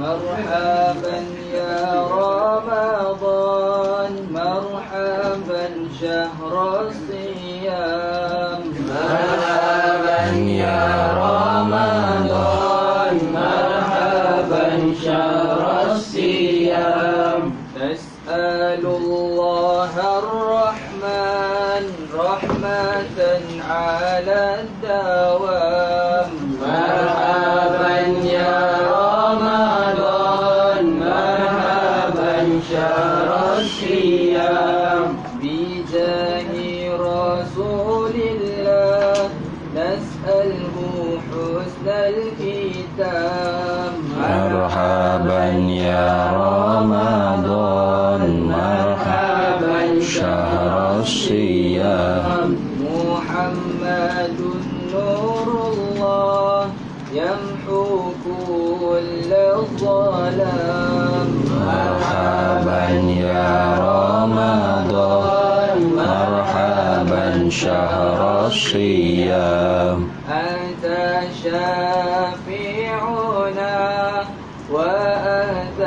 مرحبا يا رمضان مرحبا شهر الصيام مرحبا يا رمضان مرحبا شهر الصيام نسأل الله الرحمن رحمة على الدوام مرحبا يا رمضان مرحبا شهر الصيام بجاه رسول الله نسأله حسن الختام مرحبا يا رمضان مرحبا شهر الصيام محمد نور الله يمحو كل الظلام مرحبا يا رمضان مرحبا شهر الصيام أنت شافعنا وأنت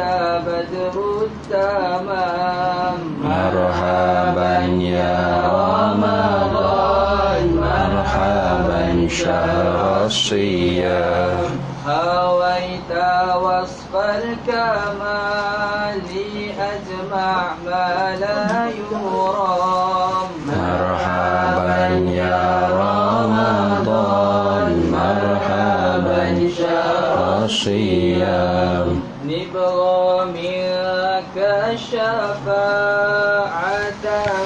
بدر التمام مرحبا يا رمضان مرحبا شهر الصيام هويت وصف الكمال أجمع ما لا يرام مرحبا يا رمضان مرحبا شهر الصيام نبغى منك الشفاعة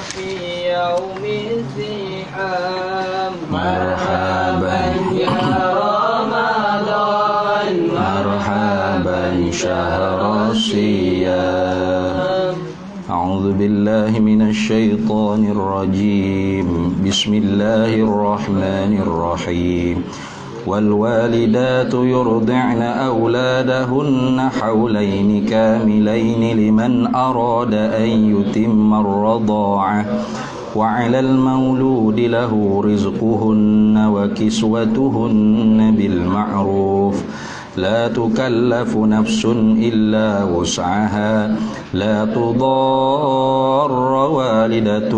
في يوم الزحام مرحبا يا رمضان مرحبا شهر الصيام أعوذ بالله من الشيطان الرجيم بسم الله الرحمن الرحيم والوالدات يرضعن أولادهن حولين كاملين لمن أراد أن يتم الرضاعة وعلى المولود له رزقهن وكسوتهن بالمعروف لا تكلف نفس إلا وسعها لا تضار والدة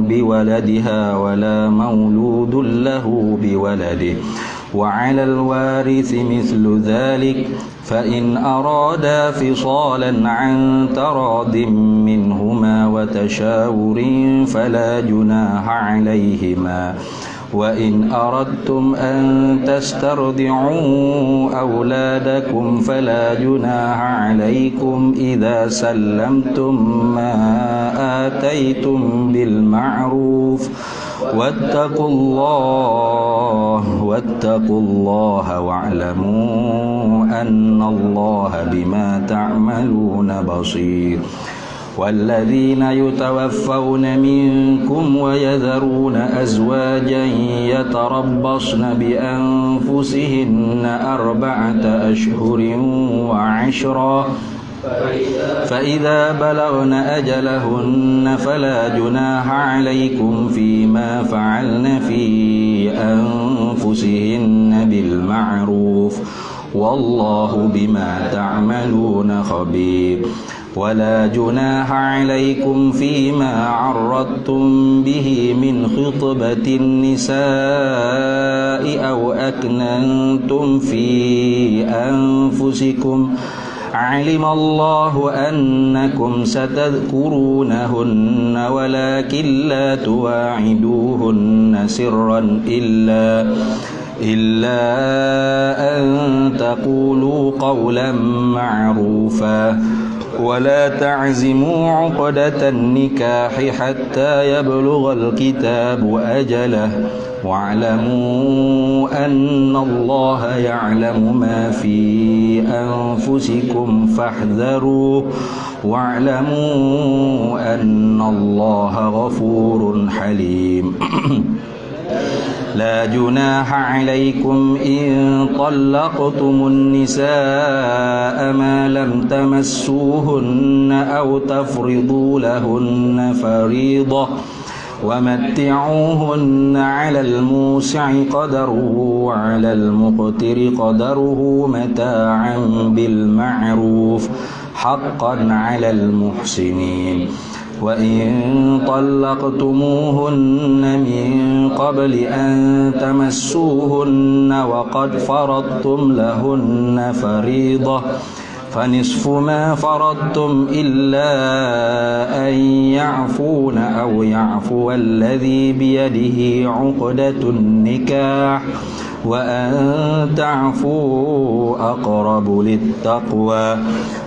بولدها ولا مولود له بولده وعلى الوارث مثل ذلك فإن أرادا فصالا عن تراض منهما وتشاور فلا جناح عليهما وإن أردتم أن تسترضعوا أولادكم فلا جناح عليكم إذا سلمتم ما آتيتم بالمعروف واتقوا الله واعلموا أن الله بما تعملون بصير والذين يتوفون منكم ويذرون أزواجا يتربصن بأنفسهن 4 أشهر وعشرا فإذا بلغن أجلهن فلا جناح عليكم فيما فعلن في أنفسهن بالمعروف والله بما تعملون خبير ولا جناح عليكم فيما عرضتم به من خطبة النساء أو أكننتم في أنفسكم علم الله أنكم ستذكرونهن ولكن لا تواعدوهن سرا إلا أن تقولوا قولا معروفا ولا تعزموا عقدة النكاح حتى يبلغ الكتاب أجله واعلموا أن الله يعلم ما في أنفسكم فاحذروه واعلموا أن الله غفور حليم لا جناح عليكم إن طلقتم النساء ما لم تمسوهن أو تفرضوا لهن فريضة ومتعوهن على الموسع قدره وعلى المقتر قدره متاعا بالمعروف حقا على المحسنين وإن طلقتموهن من قبل أن تمسوهن وقد فرضتم لهن فريضة فنصف ما فرضتم إلا أن يعفون أو يعفو الذي بيده عقدة النكاح وأن تعفوا أقرب للتقوى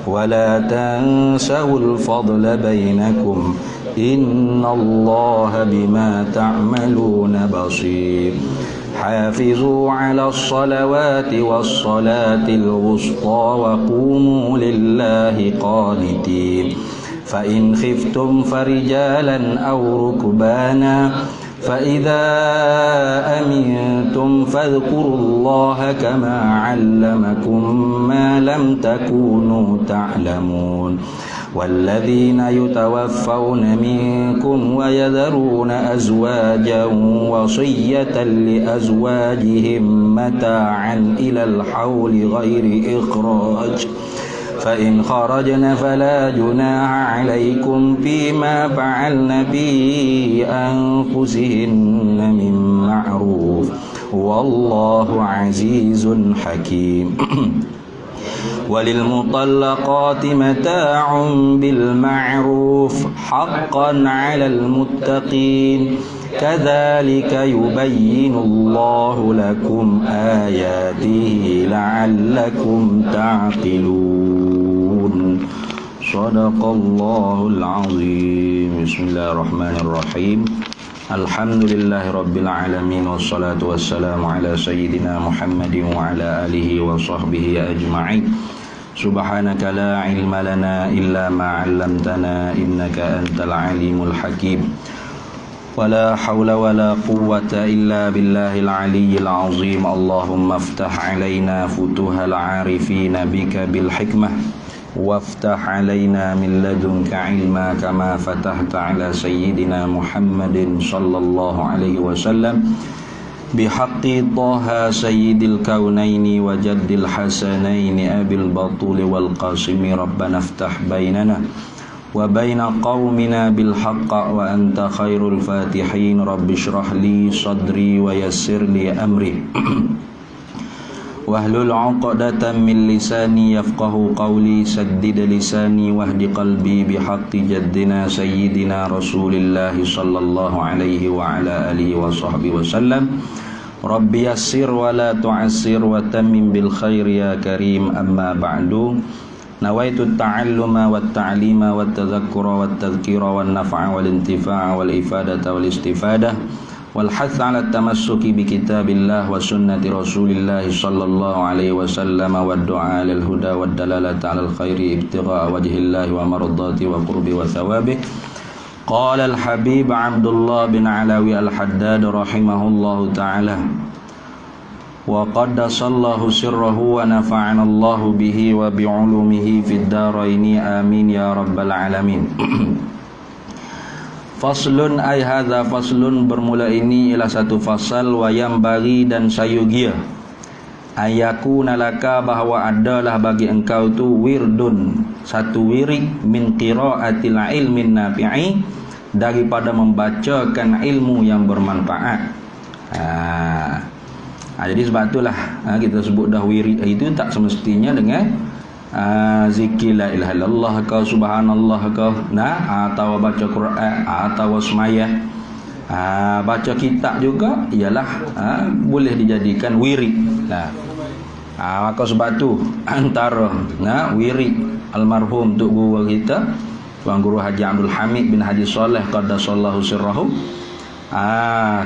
ولا تنسوا الفضل بينكم إن الله بما تعملون بصير حافظوا على الصلوات والصلاة الوسطى وقوموا لله قانتين فإن خفتم فرجالا أو ركبانا فإذا أمنتم فاذكروا الله كما علمكم ما لم تكونوا تعلمون والذين يتوفون منكم ويذرون أزواجا وصية لأزواجهم متاعا إلى الحول غير إخراج فإن خرجن فلا جناح عليكم فيما فعلن في أنفسهن من معروف والله عزيز حكيم وللمطلقات متاع بالمعروف حقا على المتقين كذلك يبين الله لكم آياته لعلكم تعقلون صدق الله العظيم بسم الله الرحمن الرحيم الحمد لله رب العالمين والصلاة والسلام على سيدنا محمد وعلى آله وصحبه أجمعين سبحانك لا علم لنا إلا ما علمتنا إنك أنت العليم الحكيم ولا حول ولا قوة إلا بالله العلي العظيم اللهم افتح علينا فتوح العارفين بك بالحكمة وافتح علينا من لدنك علما كما فتحت على سيدنا محمد صلى الله عليه وسلم بحق طه سيد الكونين وجد الحسنين أبي البطول والقاسم ربنا افتح بيننا وبين قومنا بالحق وأنت خير الفاتحين رب اشرح لي صدري ويسر لي أمري واحلل عقدة من لساني يفقه قولي سدد لساني واهد قلبي بحق جدنا سيدنا رسول الله صلى الله عليه وعلى آله وصحبه وسلم رب يسر ولا تعسر وتمم بالخير يا كريم أما بعد نويت التعلم والتعليم والتذكر والتذكير والنفع والانتفاع والإفادة والاستفادة والحث على التمسك بكتاب الله وسنة رسول الله صلى الله عليه وسلم والدعاء للهدى والدلالة على الخير ابتغاء وجه الله ومرضاته وقربه وثوابه قال الحبيب عبد الله بن علوي الحداد رحمه الله تعالى وقدس الله سره ونفعنا الله به وبعلومه في الدارين آمين يا رب العالمين Faslun ay hadza faslun bermula ini ialah satu fasal wa yang bagi dan sayugia ayakuna laka bahwa adalah bagi engkau tu wirdun satu wirid min qiraatil ilmin nafi'i daripada membacakan ilmu yang bermanfaat. Jadi sebab itulah kita sebut dah wirid itu tak semestinya dengan zikir la ilaha illallah kau subhanallah kau atau baca Quran atau semaya baca kitab juga ialah boleh dijadikan wirid. Maka sebab tu antara wirid almarhum tok guru kita Tuan Guru Haji Abdul Hamid bin Haji Saleh qaddasallahu sirrahu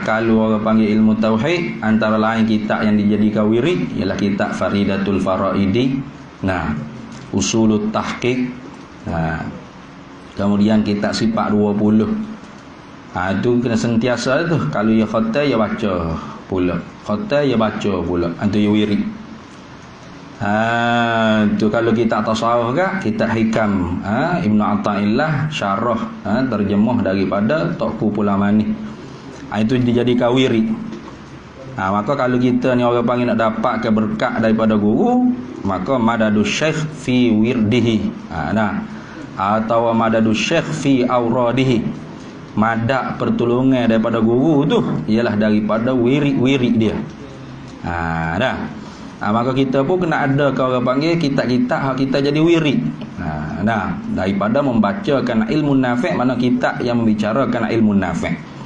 kalau orang panggil ilmu tauhid antara lain kitab yang dijadikan wirid ialah kitab Faridatul Faraidi Usulut Tahqiq kemudian kitab Sifat 20 itu kena sentiasa tu kalau ya khatam ya baca pula khatam ya baca pula itu ya wirid Tu kalau kita tasawuf ke, kita hikam Ibnu Athaillah syarah terjemah daripada Taqu Pulamani. Itu dijadikan wiri. Maka kalau kita ni orang panggil nak dapat ke berkat daripada guru, maka madadus syekh fi wirdihi. Atau madadus syekh fi auradihi. Madak pertolongan daripada guru tu ialah daripada wiri dia. Maka kita pun kena ada kalau orang panggil kitab-kitab hak kita jadi wirid. Daripada membacakan ilmu nafi', mana kitab yang membicarakan ilmu nafi'.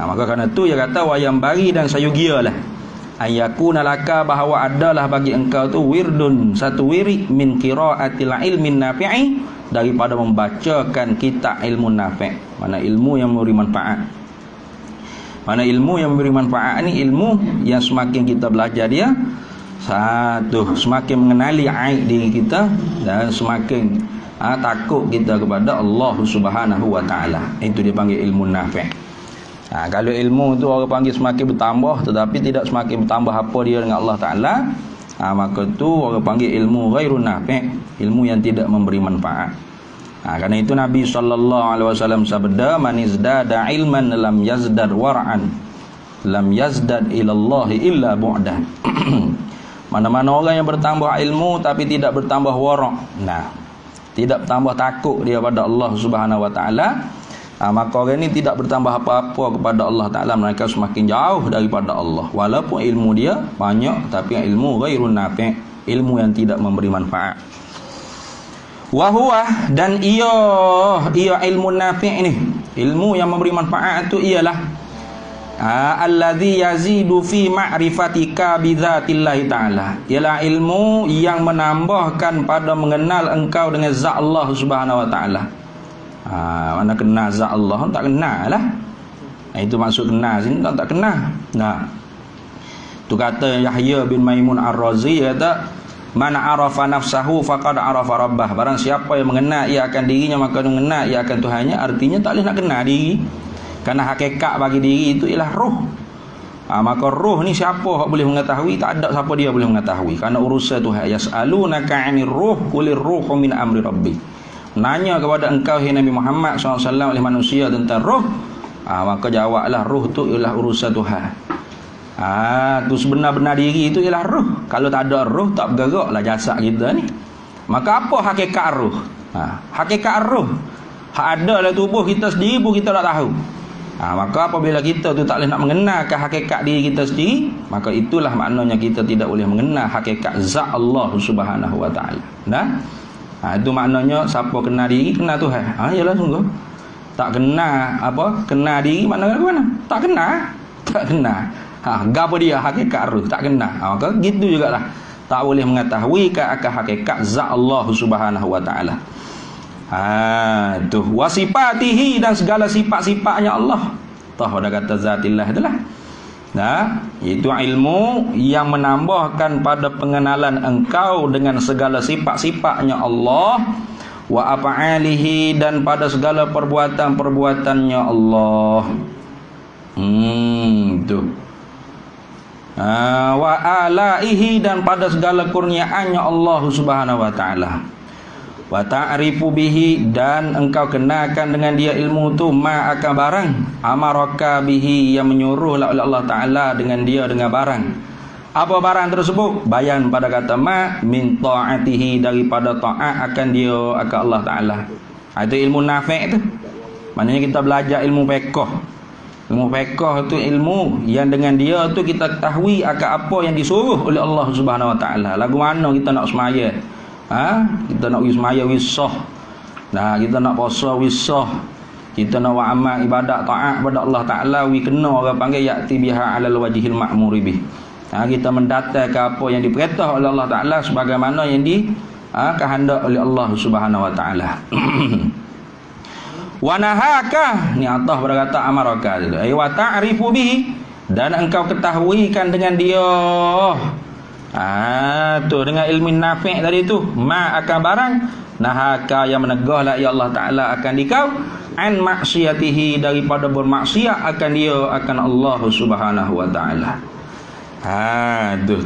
Maka kerana tu dia kata wayam bagi dan sayugialah ayakuna laka, bahawa adalah bagi engkau tu wirdun, satu wirid min qiraatil ilmin nafi'i, daripada membacakan kitab ilmu nafi'. Mana ilmu yang memberi manfaat. Mana ilmu yang memberi manfaat ni ilmu yang semakin kita belajar dia, semakin mengenali aib diri kita dan semakin takut kita kepada Allah Subhanahu wa taala. Itu dipanggil ilmu nafi'. Kalau ilmu tu orang panggil semakin bertambah tetapi tidak semakin bertambah apa dia dengan Allah taala, maka tu orang panggil ilmu ghairun nafi', ilmu yang tidak memberi manfaat. Karena itu Nabi SAW sabda, man izdada ilman lam yazdad war'an lam yazdad ilallahi illa bu'dan. Mana-mana orang yang bertambah ilmu tapi tidak bertambah wara', tidak bertambah takut dia pada Allah Subhanahu wa taala, maka orang ini tidak bertambah apa-apa kepada Allah taala, mereka semakin jauh daripada Allah. Walaupun ilmu dia banyak tapi ilmu ghairun nafi', ilmu yang tidak memberi manfaat. Wa huwa, dan ia ilmu nafi' ini, ilmu yang memberi manfaat itu ialah alladzi yazidu fi ma'rifatika bi dzatillahi ta'ala, ialah ilmu yang menambahkan pada mengenal engkau dengan zat Allah Subhanahu wa taala. Mana kenal zat Allah tak kenal lah. Itu maksud kenal sini tak kenal. Tu kata Yahya bin Maimun Ar-Razi, kata man arafa nafsahu faqad arafa rabbah. Barang siapa yang mengenal ia akan dirinya, maka mengenal ia akan Tuhannya. Artinya tak boleh nak kenal diri, kerana hakikat bagi diri itu ialah roh. Maka roh ni siapa yang boleh mengetahui? Tak ada siapa dia boleh mengetahui, kerana urusan Tuhan. Yas'alunaka 'anir ruh qulir ruhu min amri rabbi. Nanya kepada engkau hai Nabi Muhammad SAW oleh manusia tentang roh, maka jawablah roh tu ialah urusan Tuhan. Tu sebenar-benar diri itu ialah roh. Kalau tak ada roh, tak bergeraklah jasad kita ni. Maka apa hakikat roh? Hakikat roh, hak ada dalam tubuh kita sendiri pun kita tak tahu. Maka apabila kita tu tak boleh nak mengenalkan hakikat diri kita sendiri, maka itulah maknanya kita tidak boleh mengenal hakikat zat Allah Subhanahu wa taala. Itu maknanya siapa kenal diri, kenal Tuhan. Yalah sungguh. Tak kenal kenal diri maknanya mana? Tak kenal. Gapo dia hakikat roh, tak kenal. Maka gitu jugalah, tak boleh mengetahui akan hakikat zat Allah Subhanahu wa taala. Tu wasifatihi, dan segala sifat-sifatnya Allah. Tahu dah kata zatillah itulah. Itu ilmu yang menambahkan pada pengenalan engkau dengan segala sifat-sifatnya Allah, wa af'alihi, dan pada segala perbuatan-perbuatannya Allah. Tu wa alaihi, dan pada segala kurniaannya Allah Subhanahu wa taala. Wa ta'rifu bihi, dan engkau kenalkan dengan dia ilmu tu ma akan barang amaraka bihi, yang menyuruh oleh Allah taala dengan dia dengan barang. Apa barang tersebut? Bayan pada kata ma min ta'atihi, daripada taat akan dia akan Allah taala. Itu ilmu nafi' tu. Maknanya kita belajar ilmu fiqh. Ilmu fiqh tu ilmu yang dengan dia tu kita ketahui akan apa yang disuruh oleh Allah Subhanahu wa taala. Lagu mana kita nak semaya? Kita nak semaya wisah. Kita nak puasa wisah. Kita nak buat amal ibadat taat kepada Allah taala, kena orang panggil ya'ti biha 'alal wajhil ma'muri bih. Kita mendatangkan apa yang diperintah oleh Allah taala sebagaimana yang kehendak oleh Allah Subhanahu wa taala. Wa nahaka, ni Allah berkata amaraka itu. Wa ta'rifu bihi, dan engkau ketahuikan dengan dia. Tu dengan ilmu nafi' tadi tu, ma akan barang nahaka, yang menegahlah ya Allah taala akan dikau, an maksiatihi, daripada bermaksiat akan dia akan Allah Subhanahu wa taala. Tu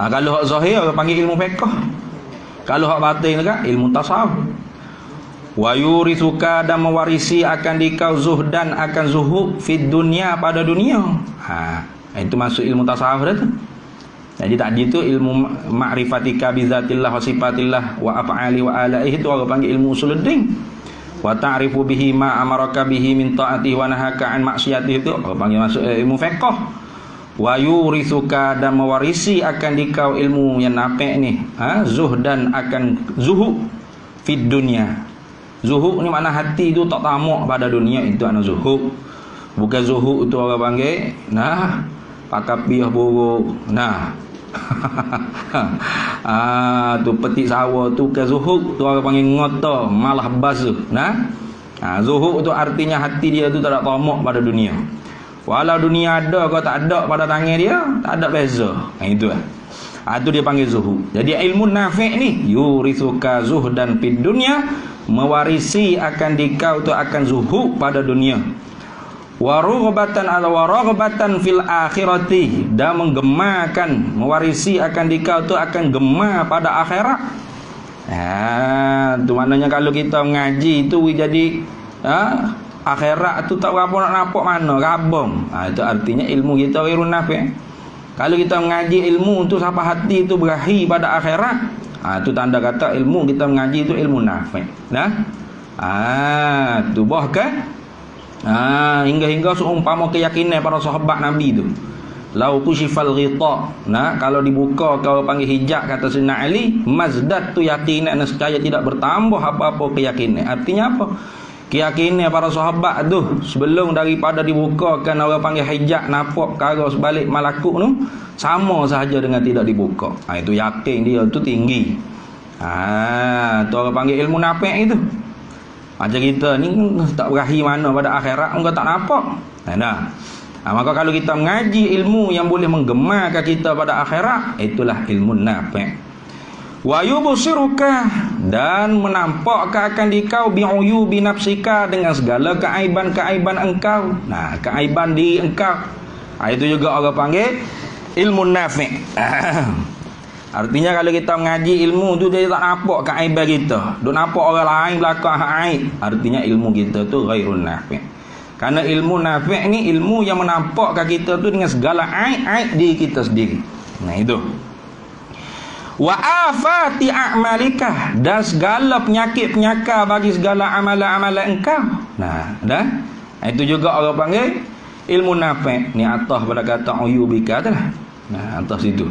Kalau hak zahir orang panggil ilmu fiqh. Kalau hak batin kan ilmu tasawuf. Wa yurithuka, dan mewarisi akan dikau zuhdan, akan zuhud fid dunya, pada dunia. Itu masuk ilmu tasawuf dah tu. Jadi tadi tu ilmu ma'rifatika bi zatillah wa sifatillah wa af'ali wa alaihi, itu orang panggil ilmu usuluddin. Wa ta'rifu bihi ma amaraka bihi min ta'atihi wa nahaka an maksiatihi, itu orang panggil masuk ilmu fiqh. Wa yurithuka, dan mewarisi akan dikau ilmu yang nafi' ni, zuhdan, akan zuhud fid dunya. Zuhud ni makna hati tu tak tamak pada dunia, itu ana zuhud. Bukan zuhud tu orang panggil pakapiah buruk. Tu petik sawah tu ke zuhud, tu orang panggil ngota, malah basuh. Zuhud tu artinya hati dia tu tak ada tamak pada dunia. Walau dunia ada kau tak ada pada tangan dia, tak ada beza. Itu lah. Itu dia panggil zuhud. Jadi ilmu nafi' ni yurithuka zuhdan fid dunya, mewarisi akan dikau tu akan zuhud pada dunia. Waraghbatan fil akhirati, dan menggemarkan, mewarisi akan dikau tu akan gemar pada akhirat. Tu maknanya kalau kita mengaji tu jadi akhirat tu tak berapa nak nampak mana rabong. Itu artinya ilmu kita ghairun nafi'. Kalau kita mengaji ilmu tu sampai hati tu berahi pada akhirat, tu tanda kata ilmu kita mengaji tu ilmu nafi'. Tu bahkan hingga seumpama keyakinan para sahabat Nabi tu. Lau kushifal ghita, kalau dibuka kau panggil hijab, kata Sayyidina Ali, mazdat tu yakinan, nescaya tidak bertambah apa-apa keyakinan. Artinya apa? Keyakinan para sahabat tu sebelum daripada dibukakan orang panggil hijab, nampak perkara sebalik malakut tu sama sahaja dengan tidak dibuka. Itu yakin dia tu tinggi. Tu orang panggil ilmu nafi' itu. Macam kita ni tak berahi mana pada akhirat, engkau tak nampak. Maka kalau kita mengaji ilmu yang boleh menggemarkan kita pada akhirat, itulah ilmu nafi'. Wa yubsiruka, dan menampakkan akan dikau bi'uyubi nafsika, dengan segala keaiban-keaiban engkau. Keaiban diri engkau. Itu juga orang panggil ilmu nafi'. Artinya kalau kita mengaji ilmu tu dia tak nampak keaiban kita, duk nampak orang lain belakang aib. Artinya ilmu kita tu ghairun nafi'. Karena ilmu nafi' ni ilmu yang menampakkan kita tu dengan segala aib diri kita sendiri. Itu. Wa afati a'malika, dan segala penyakit-penyakit bagi segala amalan-amalan engkau. Itu juga orang panggil ilmu nafi'. Ni atas pada kata uyubika tu lah. Atas itu.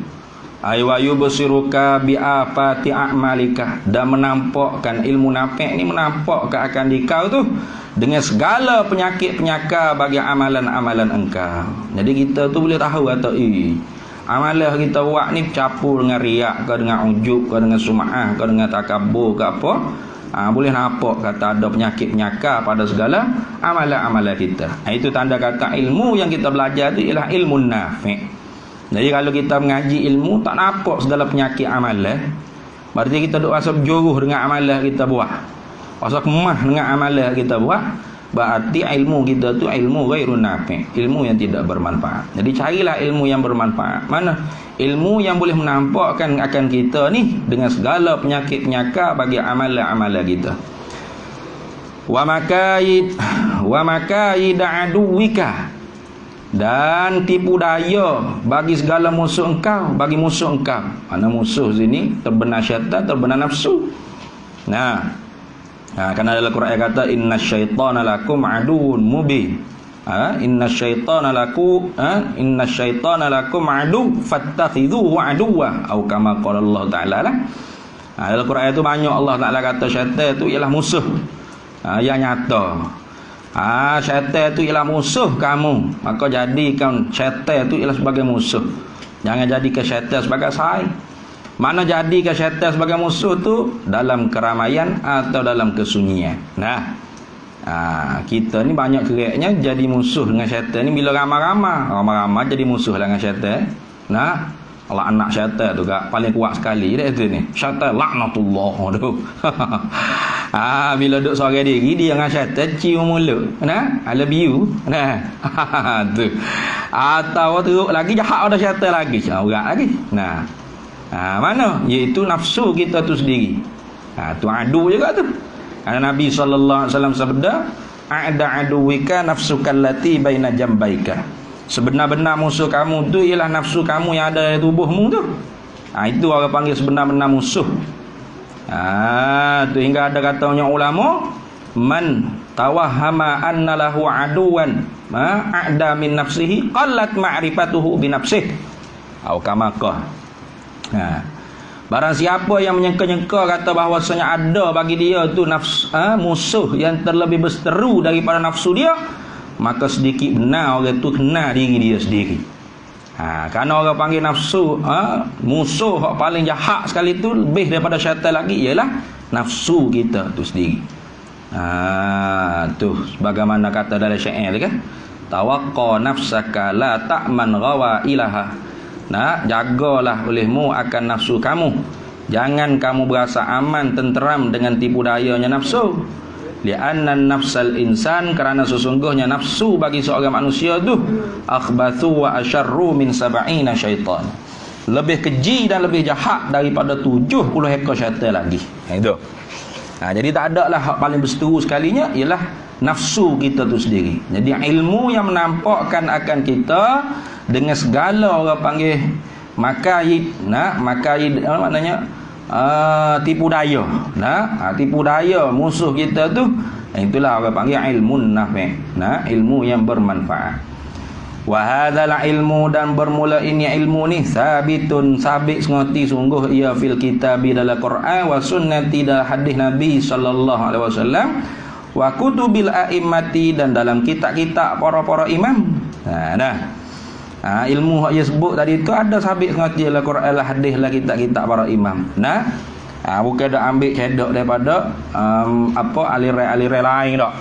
Wa yubsiruka bi afati a'malika, dan menampakkan ilmu nafi' ni menampakkan akan dikau tu dengan segala penyakit-penyakit bagi amalan-amalan engkau. Jadi kita tu boleh tahu atau amalan kita buat ni campur dengan riak ke, dengan ujub ke, dengan sum'ah ke, dengan takabur ke apa, boleh nampak kata ada penyakit-penyakit pada segala amalan-amalan kita. Itu tanda kata ilmu yang kita belajar tu ialah ilmu nafi'. Jadi kalau kita mengaji ilmu tak nampak segala penyakit amalan, berarti kita duk rasa berjuruh dengan amalan kita buat, rasa kemah dengan amalan kita buat, berarti ilmu kita tu ilmu ghairun nafi', ilmu yang tidak bermanfaat. Jadi carilah ilmu yang bermanfaat. Mana? Ilmu yang boleh menampakkan akan kita ni dengan segala penyakit-penyakit bagi amalan-amalan kita. Wa makaid aduwika, dan tipu daya bagi segala musuh engkau, bagi musuh engkau. Mana musuh sini terbenar syaitan, terbenar nafsu. Karena dalam Quran kata innasyaitana lakum aduun mubin. Innasyaitana lakum adu fattakhidhuhu aduwa, atau kama qala Allah Taala lah. Dalam Quran itu banyak Allah Taala kata syaitan itu ialah musuh yang nyata. Syaitan itu ialah musuh kamu, maka jadikan syaitan itu ialah sebagai musuh. Jangan jadikan syaitan sebagai sahabat. Mana jadikan syaitan sebagai musuh tu dalam keramaian atau dalam kesunyian. Kita ni banyak kereknya jadi musuh dengan syaitan ni bila ramai-ramai jadi musuh dengan syaitan. Allah anak syaitan tu paling kuat sekali dia itu ni. Syaitan laknatullah tu. Bila duk seorang diri dia dengan syaitan cium mulut. Nah, I love you. Nah. Tu. Atau teruk lagi jahat ada syaitan lagi. Orang lagi. Nah. Mana? Iaitu nafsu kita tu sendiri. Tu adu juga tu. Nabi sallallahu alaihi wasallam sabda, "A'da aduwika nafsuka allati baina jambaika." Sebenar-benar musuh kamu tu ialah nafsu kamu yang ada dalam tubuhmu tu. Itu orang panggil sebenar-benar musuh. Tu hingga ada katanya ulama, man tawahhama anna lahu aduwan a'da min nafsihi qallat ma'rifatuhu bi nafsihi. Atau kamakah. Barang siapa yang menyangka-nyangka kata bahawasanya ada bagi dia tu musuh yang terlebih berseteru daripada nafsu dia, maka sedikit benar orang tu kenal diri dia sendiri. Kerana orang panggil nafsu musuh yang paling jahat sekali tu, lebih daripada syaitan lagi, ialah nafsu kita tu sendiri. Tu bagaimana kata dalam syair tu kan, tawaqqa nafsaka la ta'man ghawa ilaha. Jagalah olehmu akan nafsu kamu, jangan kamu berasa aman tenteram dengan tipu dayanya nafsu. Li'anna nafsal insan, kerana sesungguhnya nafsu bagi seorang manusia tu akhbathu wa asyarru min sab'ina syaitan, lebih keji dan lebih jahat daripada 70 ekor syaitan lagi. Itu. Jadi tak ada lah hak paling berseteru sekalinya ialah nafsu kita tu sendiri. Jadi ilmu yang menampakkan akan kita dengan segala orang panggil makaid, makaid maknanya tipu daya. Tipu daya musuh kita tu, itulah orang panggil ilmun nafi', ilmu yang bermanfaat. Wa hadzal ilmu, dan bermula ini ilmu ni sabitun, sabit sengoti sungguh ia fil kitabi dalam Quran wa sunnati dalam hadis Nabi sallallahu alaihi wasallam wa kutubil a'immati, dan dalam kitab-kitab para imam. Ilmu yang dia sebut tadi tu ada sabit sengoti dalam Quran lah, hadis lah, kitab-kitab para imam. Bukan dah ambil cedok daripada aliran lain tak.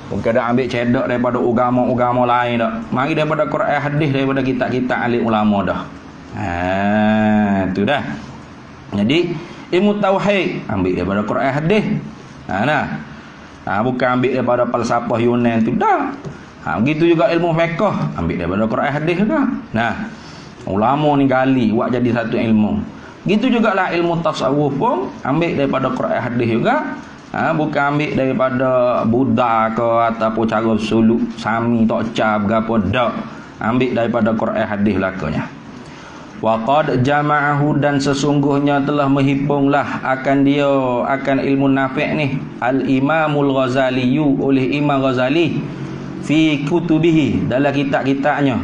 Bukan dah ambil cedok daripada agama-agama lain tak. Mari daripada Quran, hadis, daripada kitab-kitab alim ulama dah. Tu dah. Jadi ilmu tauhid ambil daripada Quran, hadis. Bukan ambil daripada falsafah Yunan tu dah. Begitu juga ilmu fiqh ambil daripada Quran, hadis juga. Ulama ni gali buat jadi satu ilmu. Gitu jugalah ilmu tasawuf pun ambil daripada Quran, hadis juga. Bukan ambil daripada Buddha ke ataupun cara suluk sami tok cap gapo dak. Ambil daripada Quran, hadis lakonya. Wa qad jama'ahu, dan sesungguhnya telah menghipunglah akan dia akan ilmu nafi' ni al-Imamul Ghazali, oleh Imam Ghazali fi kutubihi, dalam kitab-kitabnya.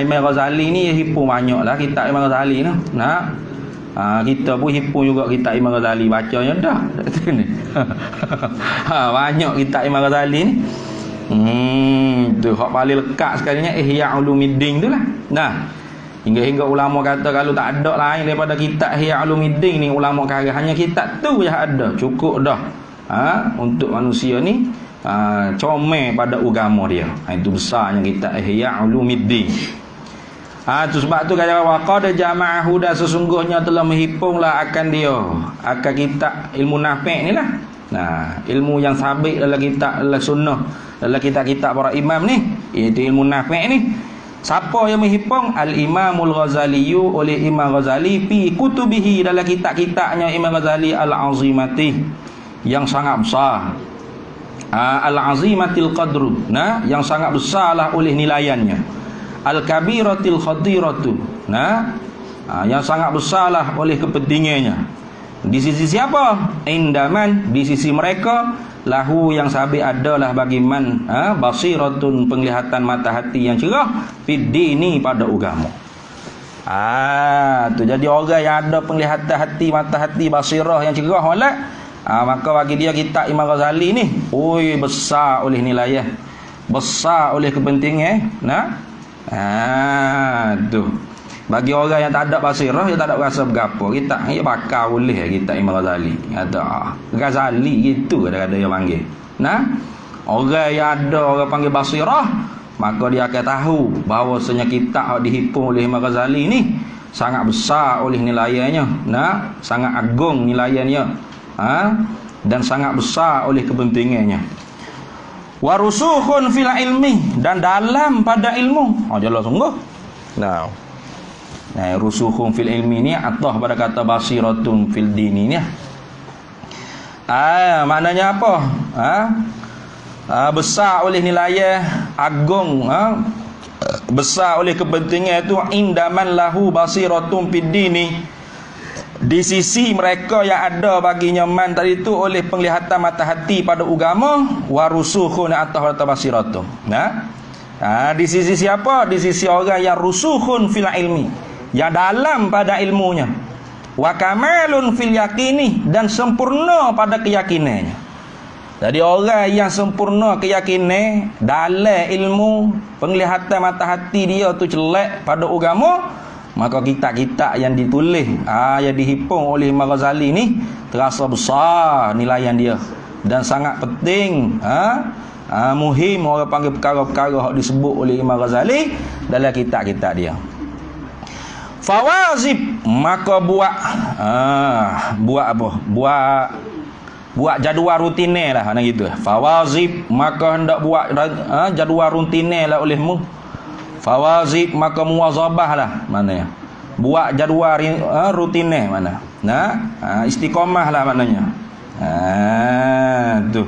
Imam Ghazali ni hipung banyaklah kitab Imam Ghazali tu. Kita pun hipung juga kitab Imam Ghazali, bacanya dah. Banyak kitab Imam Ghazali ni. Tu hak paling lekat sekalinya Ihya Ulumuddin tu lah. Hingga ulama kata kalau tak ada lain daripada kitab Ihya Ulumuddin ni, ulama kata hanya kitab tu je ada, cukup dah. Untuk manusia ni comel pada agama dia. Itu besarnya kitab Ihya Ulumuddin. Tu sebab tu kata waqad jama'ahu, dan sesungguhnya telah menghipunglah akan dia akan kitab ilmu nafi' ni lah. Ilmu yang sabit dalam kitab, dalam sunnah, dalam kitab-kitab para imam ni, iaitu ilmu nafi' ni. Siapa yang menghipung? Al-Imamul Ghazali, oleh Imam Ghazali fi kutubihi, dalam kitab-kitabnya Imam Ghazali al-azimati, yang sangat besar. Al-azimatil qadru, yang sangat besarlah oleh nilaiannya. Al-kabiratil khadiratu, yang sangat besarlah oleh kepentingannya. Di sisi siapa? Indaman, di sisi mereka, lahu yang sabit adalah bagi man basiratun, penglihatan mata hati yang cerah, fid dini, pada agama. Tu jadi orang yang ada penglihatan hati, mata hati basirah yang cerah wala, maka bagi dia kitab Imam Ghazali ni besar oleh nilai, besar oleh kepentingan. Tu bagi orang yang tak ada basirah, dia tak ada rasa bergapo, kita bakal boleh kita Imam Ghazali kata Ghazali gitu, kadang-kadang dia panggil. Orang yang ada orang panggil basirah, maka dia akan tahu bahawasanya kitab yang dihipung oleh Imam Ghazali ni sangat besar oleh nilaiannya, sangat agung nilaiannya. dan sangat besar oleh kepentingannya. Wa rusukhun fil ilmi, dan dalam pada ilmu. Jelas sungguh. Nah, rusukhun fil ilmi ni atah pada kata basiratun fil dini ni. Maknanya apa? Besar oleh nilai agung, besar oleh kepentingan itu indaman lahu basiratun fid dini, di sisi mereka yang ada baginya man tadi itu oleh penglihatan mata hati pada agama, warusukhun atau basiratun. Di sisi siapa? Di sisi orang yang rusukhun fil ilmi, yang dalam pada ilmunya, wa kamalun fil yaqini, dan sempurna pada keyakinannya. Jadi orang yang sempurna keyakinan dalam ilmu, penglihatan mata hati dia tu jelek pada agama, maka kitab-kitab yang ditulis, yang dihimpun oleh Imam Ghazali ni terasa besar nilaian dia dan sangat penting, muhim orang panggil perkara-perkara yang disebut oleh Imam Ghazali dalam kitab-kitab dia. Fawazib, maka buat apa? Buat jadual rutine lah, macam gitu. Fawazib, maka hendak buat jadual rutine lah olehmu. Fawazib, maka muwazabah lah, maknanya buat jadual rutine mana. Istiqamah lah maknanya. Tu.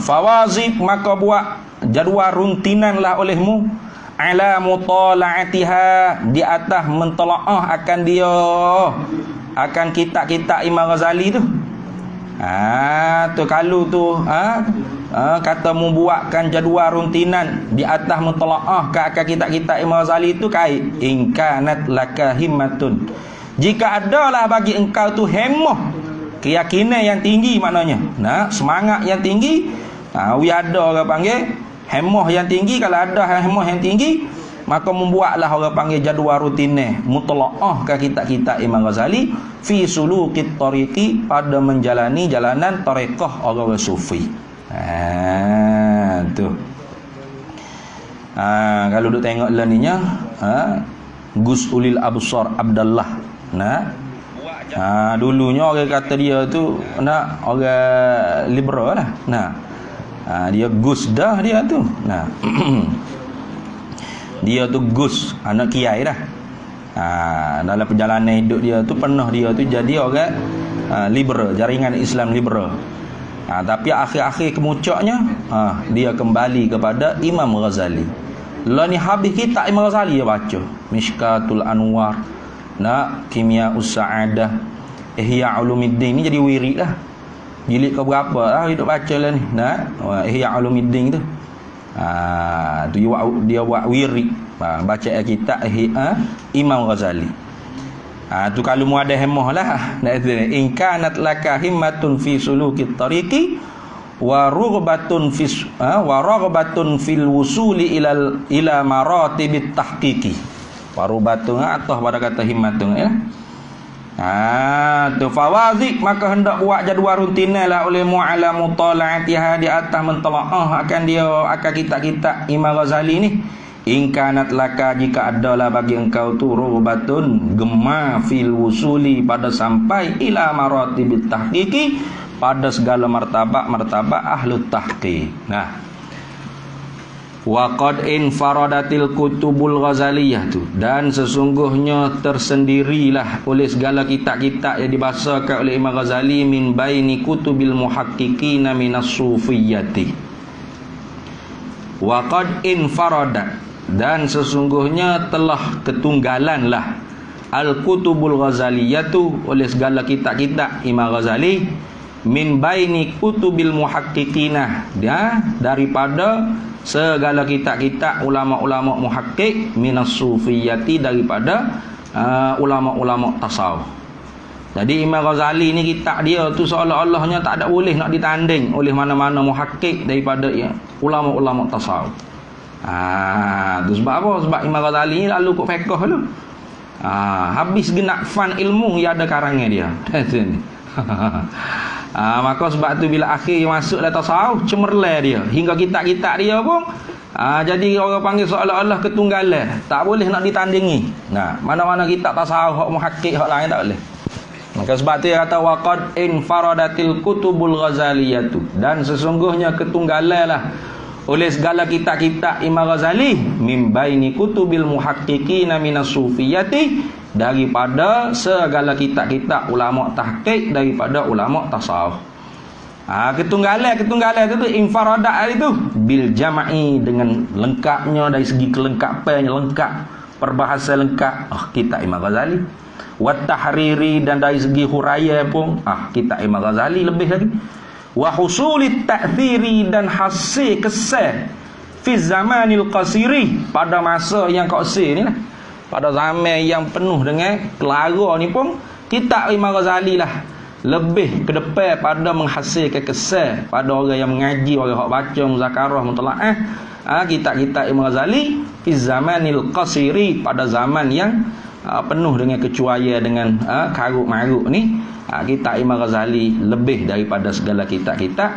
Fawazib, maka buat jadual rutinan lah olehmu, ala mutala'atiha, di atas mentelaah akan dia, akan kitab-kitab Imam Ghazali tu. Tu kalau tu kata membuatkan jadual rutinan di atas mentelaah ke akan kitab-kitab Imam Ghazali tu kait inkanat laka himmatun, jika adalah bagi engkau tu hemah, keyakinan yang tinggi, maknanya semangat yang tinggi, ada orang panggil hemah yang tinggi. Kalau ada hemah yang tinggi, maka membuatlah orang panggil jadual rutinnya mutlaah ke kitab-kitab Imam Ghazali fi sulukit tariqi, pada menjalani jalanan tarekat orang sufi. Tu. Kalau duk tengok laninya, Gus Ulil Absar Abdullah. Dulunya orang kata dia tu orang liberal lah. Dia Gus dah dia tu. Dia tu Gus, anak kiai dah. Dalam perjalanan hidup dia tu pernah dia tu jadi orang liberal, jaringan Islam liberal. Tapi akhir-akhir kemuncaknya dia kembali kepada Imam Ghazali. Lah ni habis kitab Imam Ghazali dia baca Mishkatul Anwar, Kimia Us-Sa'adah, Ihya Ulumuddin, ni jadi wirid lah. Jilid ke berapa lah hidup baca lah ni. Ihya Ulumuddin tu. Tu dia buat wirid, baca kitab Imam Ghazali. Tu kalau mu ada hemah lah, in kanat laka himmatun fi sulukit tariqi wa rugbatun fil wusuli ila maratibit tahqiqi. Wa rugbatun atau pada kata himmatun ya. Tu fawazik, maka hendak buat jadual rutinah lah oleh mu'ala mutala'atiha, di atas mentelaah akan dia, akan kitab-kitab Imam Ghazali ni. Ingkanat laka, jika adalah bagi engkau tu rubatun, gemar fil wusuli, pada sampai ila maratibit tahqiqi, pada segala martabat ahlu tahqiq. Wa qad infaradatil kutubul ghazaliyah tu, dan sesungguhnya tersendirilah oleh segala kitab-kitab yang dibahasakan oleh Imam Ghazali min baini kutubil muhaqqiqina minas sufiyyati. Wa qad infaradat, dan sesungguhnya telah ketunggalanlah al kutubul ghazaliyah tu, oleh segala kitab-kitab Imam Ghazali min baini kutubil muhaqqiqina, daripada segala kitab-kitab ulama-ulama muhaqqiq minas sufiyyati, daripada ulama-ulama tasawuf. Jadi Imam Ghazali ni kitab dia tu seolah-olahnya tak ada boleh nak ditanding oleh mana-mana muhaqqiq daripada ulama-ulama tasawuf. Tu sebab apa? Sebab Imam Ghazali ni lalu kok fiqh dulu. Habis genap fan ilmu yang ada karangnya dia. Maka sebab tu bila akhir masuk dalam tasawuf, cemerlang dia hingga kitab-kitab dia pun jadi orang panggil seolah-olah ketunggalan, tak boleh nak ditandingi. Mana-mana kitab tasawuf hak muhaqqiq hak lain tak boleh. Maka sebab tu dia kata waqad infaradatil kutubul ghazaliyatu, dan sesungguhnya ketunggalan lah oleh segala kitab-kitab Imam Ghazali min baini kutubil muhaqqiqina minas sufiyati, daripada segala kitab-kitab ulama tahqiq daripada ulama tasawuf. Ketunggalan itu infaradat itu bil jama'i, dengan lengkapnya dari segi kelengkapannya, lengkap perbahasan lengkap kitab Imam Ghazali. Wat tahriri, dan dari segi huraian pun kitab Imam Ghazali lebih lagi. Wa husulit ta'thiri, dan hasil kesan fi zamanil qasiri, pada masa yang qasir ni lah, pada zaman yang penuh dengan kelara ni pun kitab Imam Ghazali lah lebih ke depan pada menghasilkan kesan pada orang yang mengaji, orang yang baca muzakarah mutalaah kitab-kitab Imam Ghazali fi zamanil qasiri, pada zaman yang penuh dengan kecuaian, dengan karut-marut ni, kitab Imam Ghazali lebih daripada segala kitab-kitab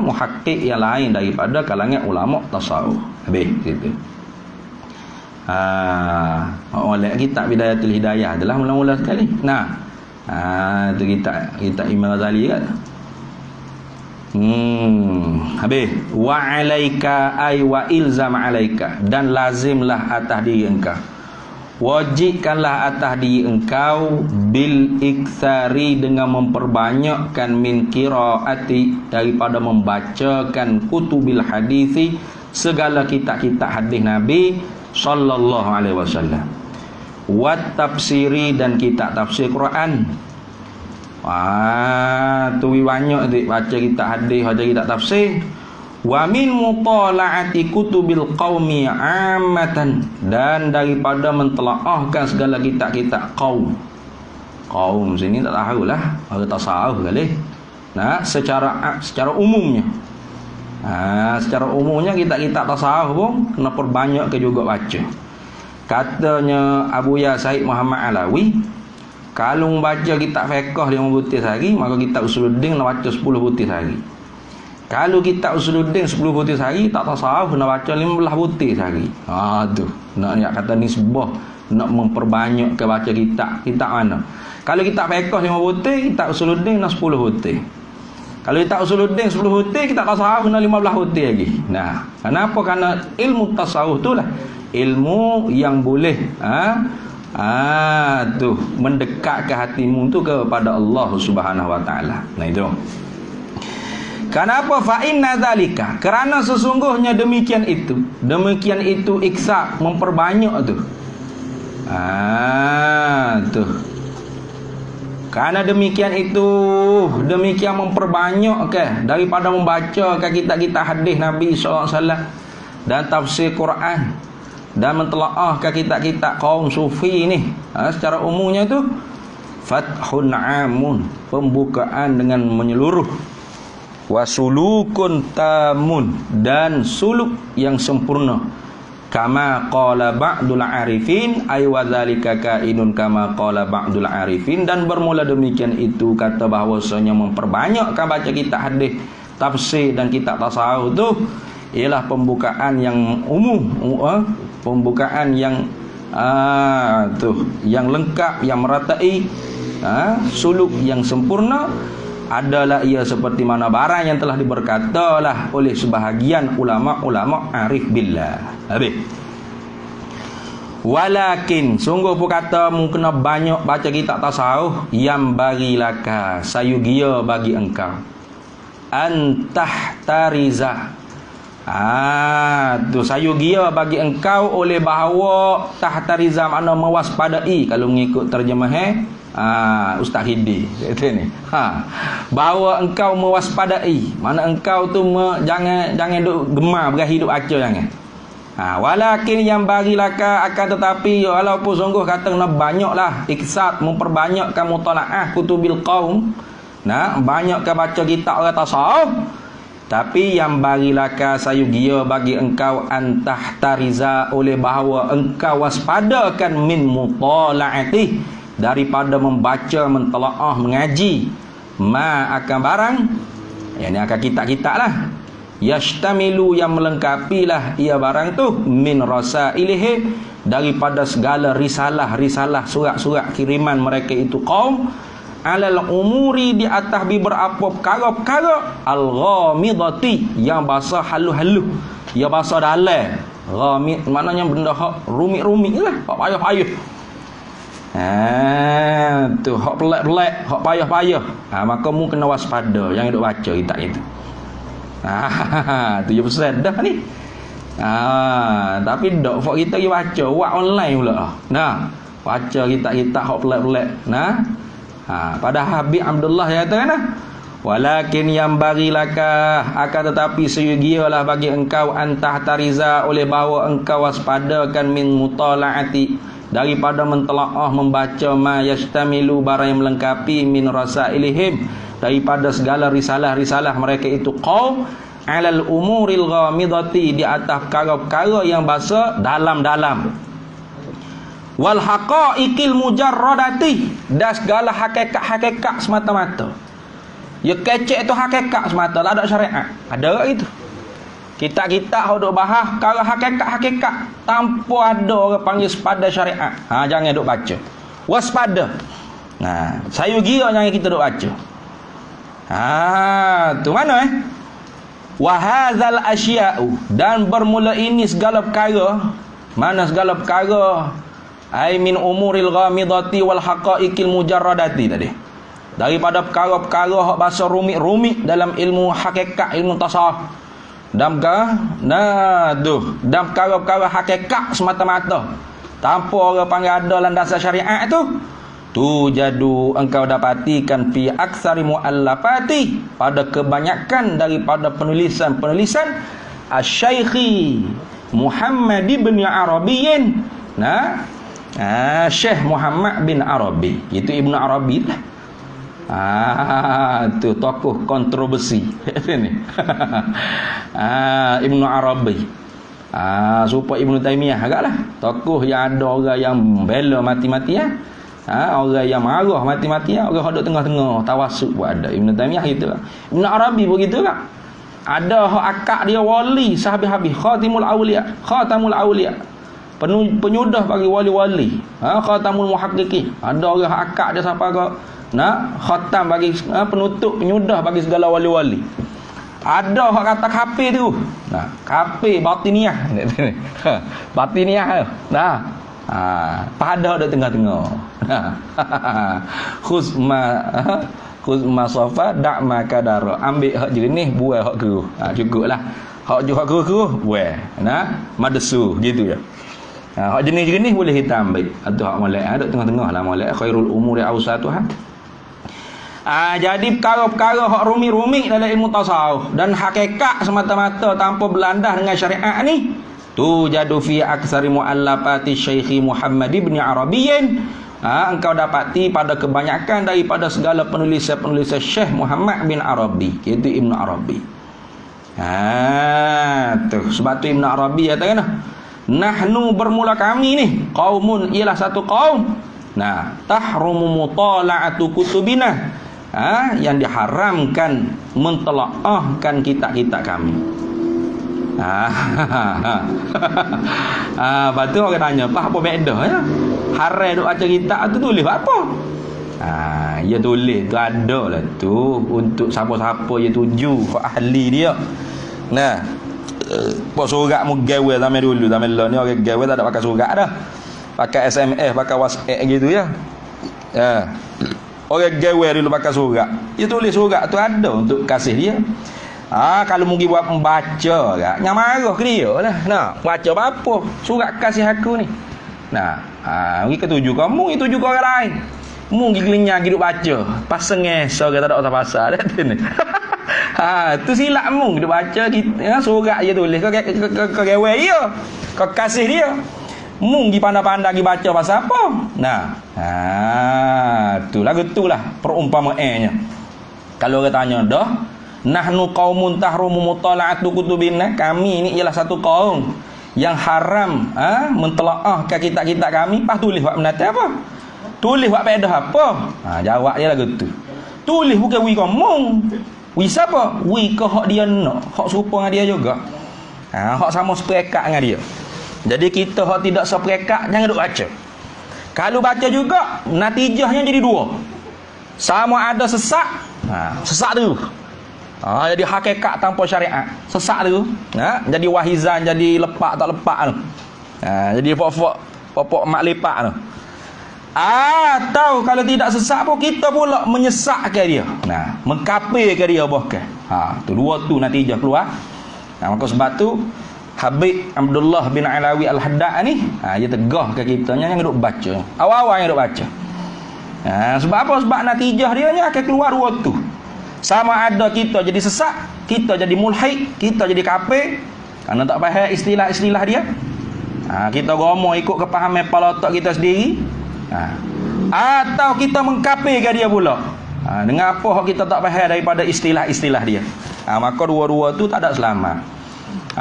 muhaqqiq yang lain daripada kalangan ulama tasawuf. Habis gitu. Oleh kitab Bidayatul Hidayah adalah mula-mula sekali. Itu kitab Imam Ghazali kan. Habis wa alaika ay wa ilzam alaika, dan lazimlah atas diri engkau, wajibkanlah atas diri engkau bil iktsari, dengan memperbanyakkan min qiraati, daripada membacakan kutubil hadisi, segala kitab-kitab hadis Nabi sallallahu alaihi wasallam, wat tafsiri, dan kitab tafsir Quran. Tu banyak tu baca kitab hadis, baca kitab tafsir. Wa min mutala'ati kutubil qaumi ammatan, dan daripada mentelaahkan segala kitab-kitab kaum. Kaum sini tak tahulah, orang tasawuf kali. Secara umumnya. Secara umumnya kitab-kitab tasawuf pun kena perbanyak ke juga baca. Katanya Abu Ya Said Muhammad Alawi, kalau membaca kitab fiqh 5 butir sehari, maka kitab Usuluddin nak baca 10 butir sehari. Kalau kitab Usuluddin 10 butir sehari, tak tasawuf nak baca 15 butir sehari. Tu nak kata nisbah, nak memperbanyak ke baca kitab mana. Kalau kitab fiqh 5 butir, kitab Usuluddin nak 10 butir. Kalau kitab Usuluddin 10 butir, kitab tasawuf nak 15 butir lagi. Kenapa? Kerana ilmu tasawuf tu lah ilmu yang boleh mendekatkan hatimu tu kepada Allah Subhanahu wa taala. Itu. Kenapa? Fa inna zalika, kerana sesungguhnya demikian itu iksa, memperbanyak tu. Karena demikian memperbanyak daripada membaca kitab-kitab hadis Nabi sallallahu alaihi wasallam dan tafsir Quran, dan mentelaahkan kitab-kitab kaum sufi ni, secara umumnya tu fathun amun, pembukaan dengan menyeluruh, wasulukun tamun, dan suluk yang sempurna, kama qala ba'dul arifin, ay wa dzalika kainun kama qala ba'dul arifin, dan bermula demikian itu kata bahwasanya memperbanyakkan baca kitab hadis, tafsir dan kitab tasawuf tu ialah pembukaan yang umum, pembukaan yang yang lengkap, yang meratai, suluk yang sempurna, adalah ia seperti mana barang yang telah diberkatalah oleh sebahagian ulama-ulama arif billah. Habis. Walakin, sungguh pun kata mu kena banyak baca kitab tasawuf, yang barilaka, sayugia bagi engkau, antahtariza, sayugia bagi engkau oleh bahawa tahtariza makna mewaspadai, kalau mengikut terjemahan Ustaz Hidi kata ni, bahawa engkau mewaspadai, mana engkau tu jangan duk gemar berahi duk baca, jangan. Walakin yang barilaka, akan tetapi walaupun sungguh kata kena banyaklah iksat, memperbanyakkan mutalaah kutubil qaum, banyakkan baca kitab orang tasawuf, tapi yang barilaka sayugia bagi engkau antahtariza, oleh bahawa engkau waspadakan min mutala'ati, daripada membaca, mentelaah, mengaji, akan barang, yang akan kitab-kitab lah, yashtamilu, yang melengkapilah ia barang tu, min rasailihi, daripada segala risalah, surat-surat kiriman mereka itu kaum, alal umuri di atas beberapa perkara-perkara al-ghamidati yang bahasa halu-halu, yang bahasa dalam. Ghamid maknanya benda hak rumit-rumit lah, hak payah-payah. Tu hak pelik-pelik, hak payah-payah. Maka mu kena waspada jangan duk baca kitab itu. Tu je pesan dah ni. Tapi dok fok kita pergi baca buat online pula. Baca kitab-kitab hak pelik-pelik. Pada Habib Abdullah ya kata kan. Walakin yang barilaka, akan tetapi seyogialah bagi engkau antah tariza, oleh bahawa engkau waspadakan min mutalaati, daripada mentelaah membaca ma yastamilu, barang yang melengkapi min rasailihim, daripada segala risalah-risalah mereka itu qaum, alal umuril ghamidati, di atas perkara-perkara yang bahasa dalam-dalam, wal haqaiqil mujarradati, dan segala hakikat-hakikat semata-mata. Ya kecek tu hakikat semata, tak ada syariat. Ada gitu. Kitab-kitab hok duk bahas perkara hakikat-hakikat tanpa ada orang panggil sepada syariat. Jangan duk baca. Waspada. Saya gira jangan kita duk baca. Tu mana wa hadzal asya'u, dan bermula ini segala perkara. Mana segala perkara? Ai min umuril ghamidati wal haqaiqil mujarradati tadi. Daripada perkara-perkara hak bahasa rumit-rumit dalam ilmu hakikat, ilmu tasawuf. Dan perkara-perkara hakikat semata-mata tanpa orang panggil ada landasan syariat tu jadu engkau dapatikan fi aksari muallafati, pada kebanyakan daripada penulisan-penulisan asy-syaikhi Muhammad bin Arabiyin. Syekh Muhammad bin Arabi, itu Ibnu Arabi lah. Tu tokoh kontroversi ni. Ibnu Arabi. Supaya Ibnu Taimiyah agaklah tokoh yang ada orang yang bela mati-matian, orang yang marah mati-matian, orang duduk tengah-tengah tawassuk pun ada. Ibnu Taimiyah gitu lah. Ibnu Arabi pun gitu lah. Ada hak akak dia wali sahabat-habis, khatimul auliya, penyudah bagi wali-wali, khatamul muhaqqiqin. Ada orang hak akak dia siapa ke khatam bagi penutup, penyudah bagi segala wali-wali. Ada hak kata kafir tu. Kafir batiniah. Batiniah. Pada ada tengah-tengah. Khuzma safa da'ma kadara. Ambil hak jernih, buai hak keruh. Cukuplah. Hak keruh, buai. Madesu gitu je. Hak jenis-jenis boleh kita ambil. Atau hak molek ada tengah-tengah lah, molek khairul umuri awsatuha. Jadi perkara-perkara hak rumit-rumit dalam ilmu tasawuf dan hakikat semata-mata tanpa berlandas dengan syariat ni, tu jadu fi aksari muallafati Syekh Muhammad bin Arabiyin. Engkau dapati pada kebanyakan daripada segala penulisan-penulisan Syekh Muhammad bin Arabi, iaitu Ibnu Arabi. Tu sebab tu Ibnu Arabi katakan, nahnu bermula kami ni, qaumun, ialah satu kaum. Tahrumu mutala'atu kutubina, yang diharamkan mentelaahkan kitab-kitab kami. Lepas tu orang tanya, apa beza ya? Haram duk baca kitab tu tulis apa? Ya tulis tu ada lah tu untuk siapa-siapa yang tuju ahli dia. Pak surat mu gawe zaman dulu, zaman lah ni orang gawe tak ada pakai surat dah. Pakai SMS, pakai WhatsApp gitu ya. Orang gawe dulu pakai surat. Dia tulis surat tu ada untuk kasih dia. Kalau mungkin buat membaca kan, yang marah ke dia lah. Baca apa? Surat kasih aku ni. Mungkin ketuju kamu, itu juga orang lain. Mungkin gelinya hidup baca. Pasang so kata tak usah pasal dah tu ni. Tu silap mung dia baca kita surat dia tulis kau gawe dia. Kau kasih dia. Mung gi pandai-pandai gi baca pasal apa? Tu lah perumpamaannya. Kalau orang tanya dah, nahnu qaumun tahrumu mutala'atu kutubina, kami ini ialah satu kaum yang haram mentelaahkan kitab-kitab kami. Pas tulis buat menata apa? Tulis buat faedah apa? Jawab dia lah gitu. Tulis bukan wi ngomong. Wi siapa? Wi ke hak dia nak, hak serupa dengan dia juga. Hak sama seperekat dengan dia. Jadi kita hak tidak seperekat jangan duk baca. Kalau baca juga natijahnya jadi dua. Sama ada sesak. Sesak tu. Jadi hakikat tanpa syariat. Sesak tu. Jadi wahizan, jadi lepak tak lepak tu. Jadi pokok mak lepak tu. Atau kalau tidak sesak pun kita pula menyesakkan dia. Mengkapirkan dia bahkan. Tu dua tu natijah keluar. Maka sebab tu Habib Abdullah bin Alawi Al-Haddad ni, dia tegah ke kita yang duk baca. Awal-awal yang duk baca. Sebab apa? Sebab natijah dia ni akan keluar dua tu. Sama ada kita jadi sesak, kita jadi mulhid, kita jadi kafir kerana tak faham istilah-istilah dia. Kita gomoh ikut kepahaman kepala otak kita sendiri. Atau kita mengkafirkan dia pula. Dengan apa kita tak faham daripada istilah-istilah dia. Maka dua-dua tu tak ada selamat.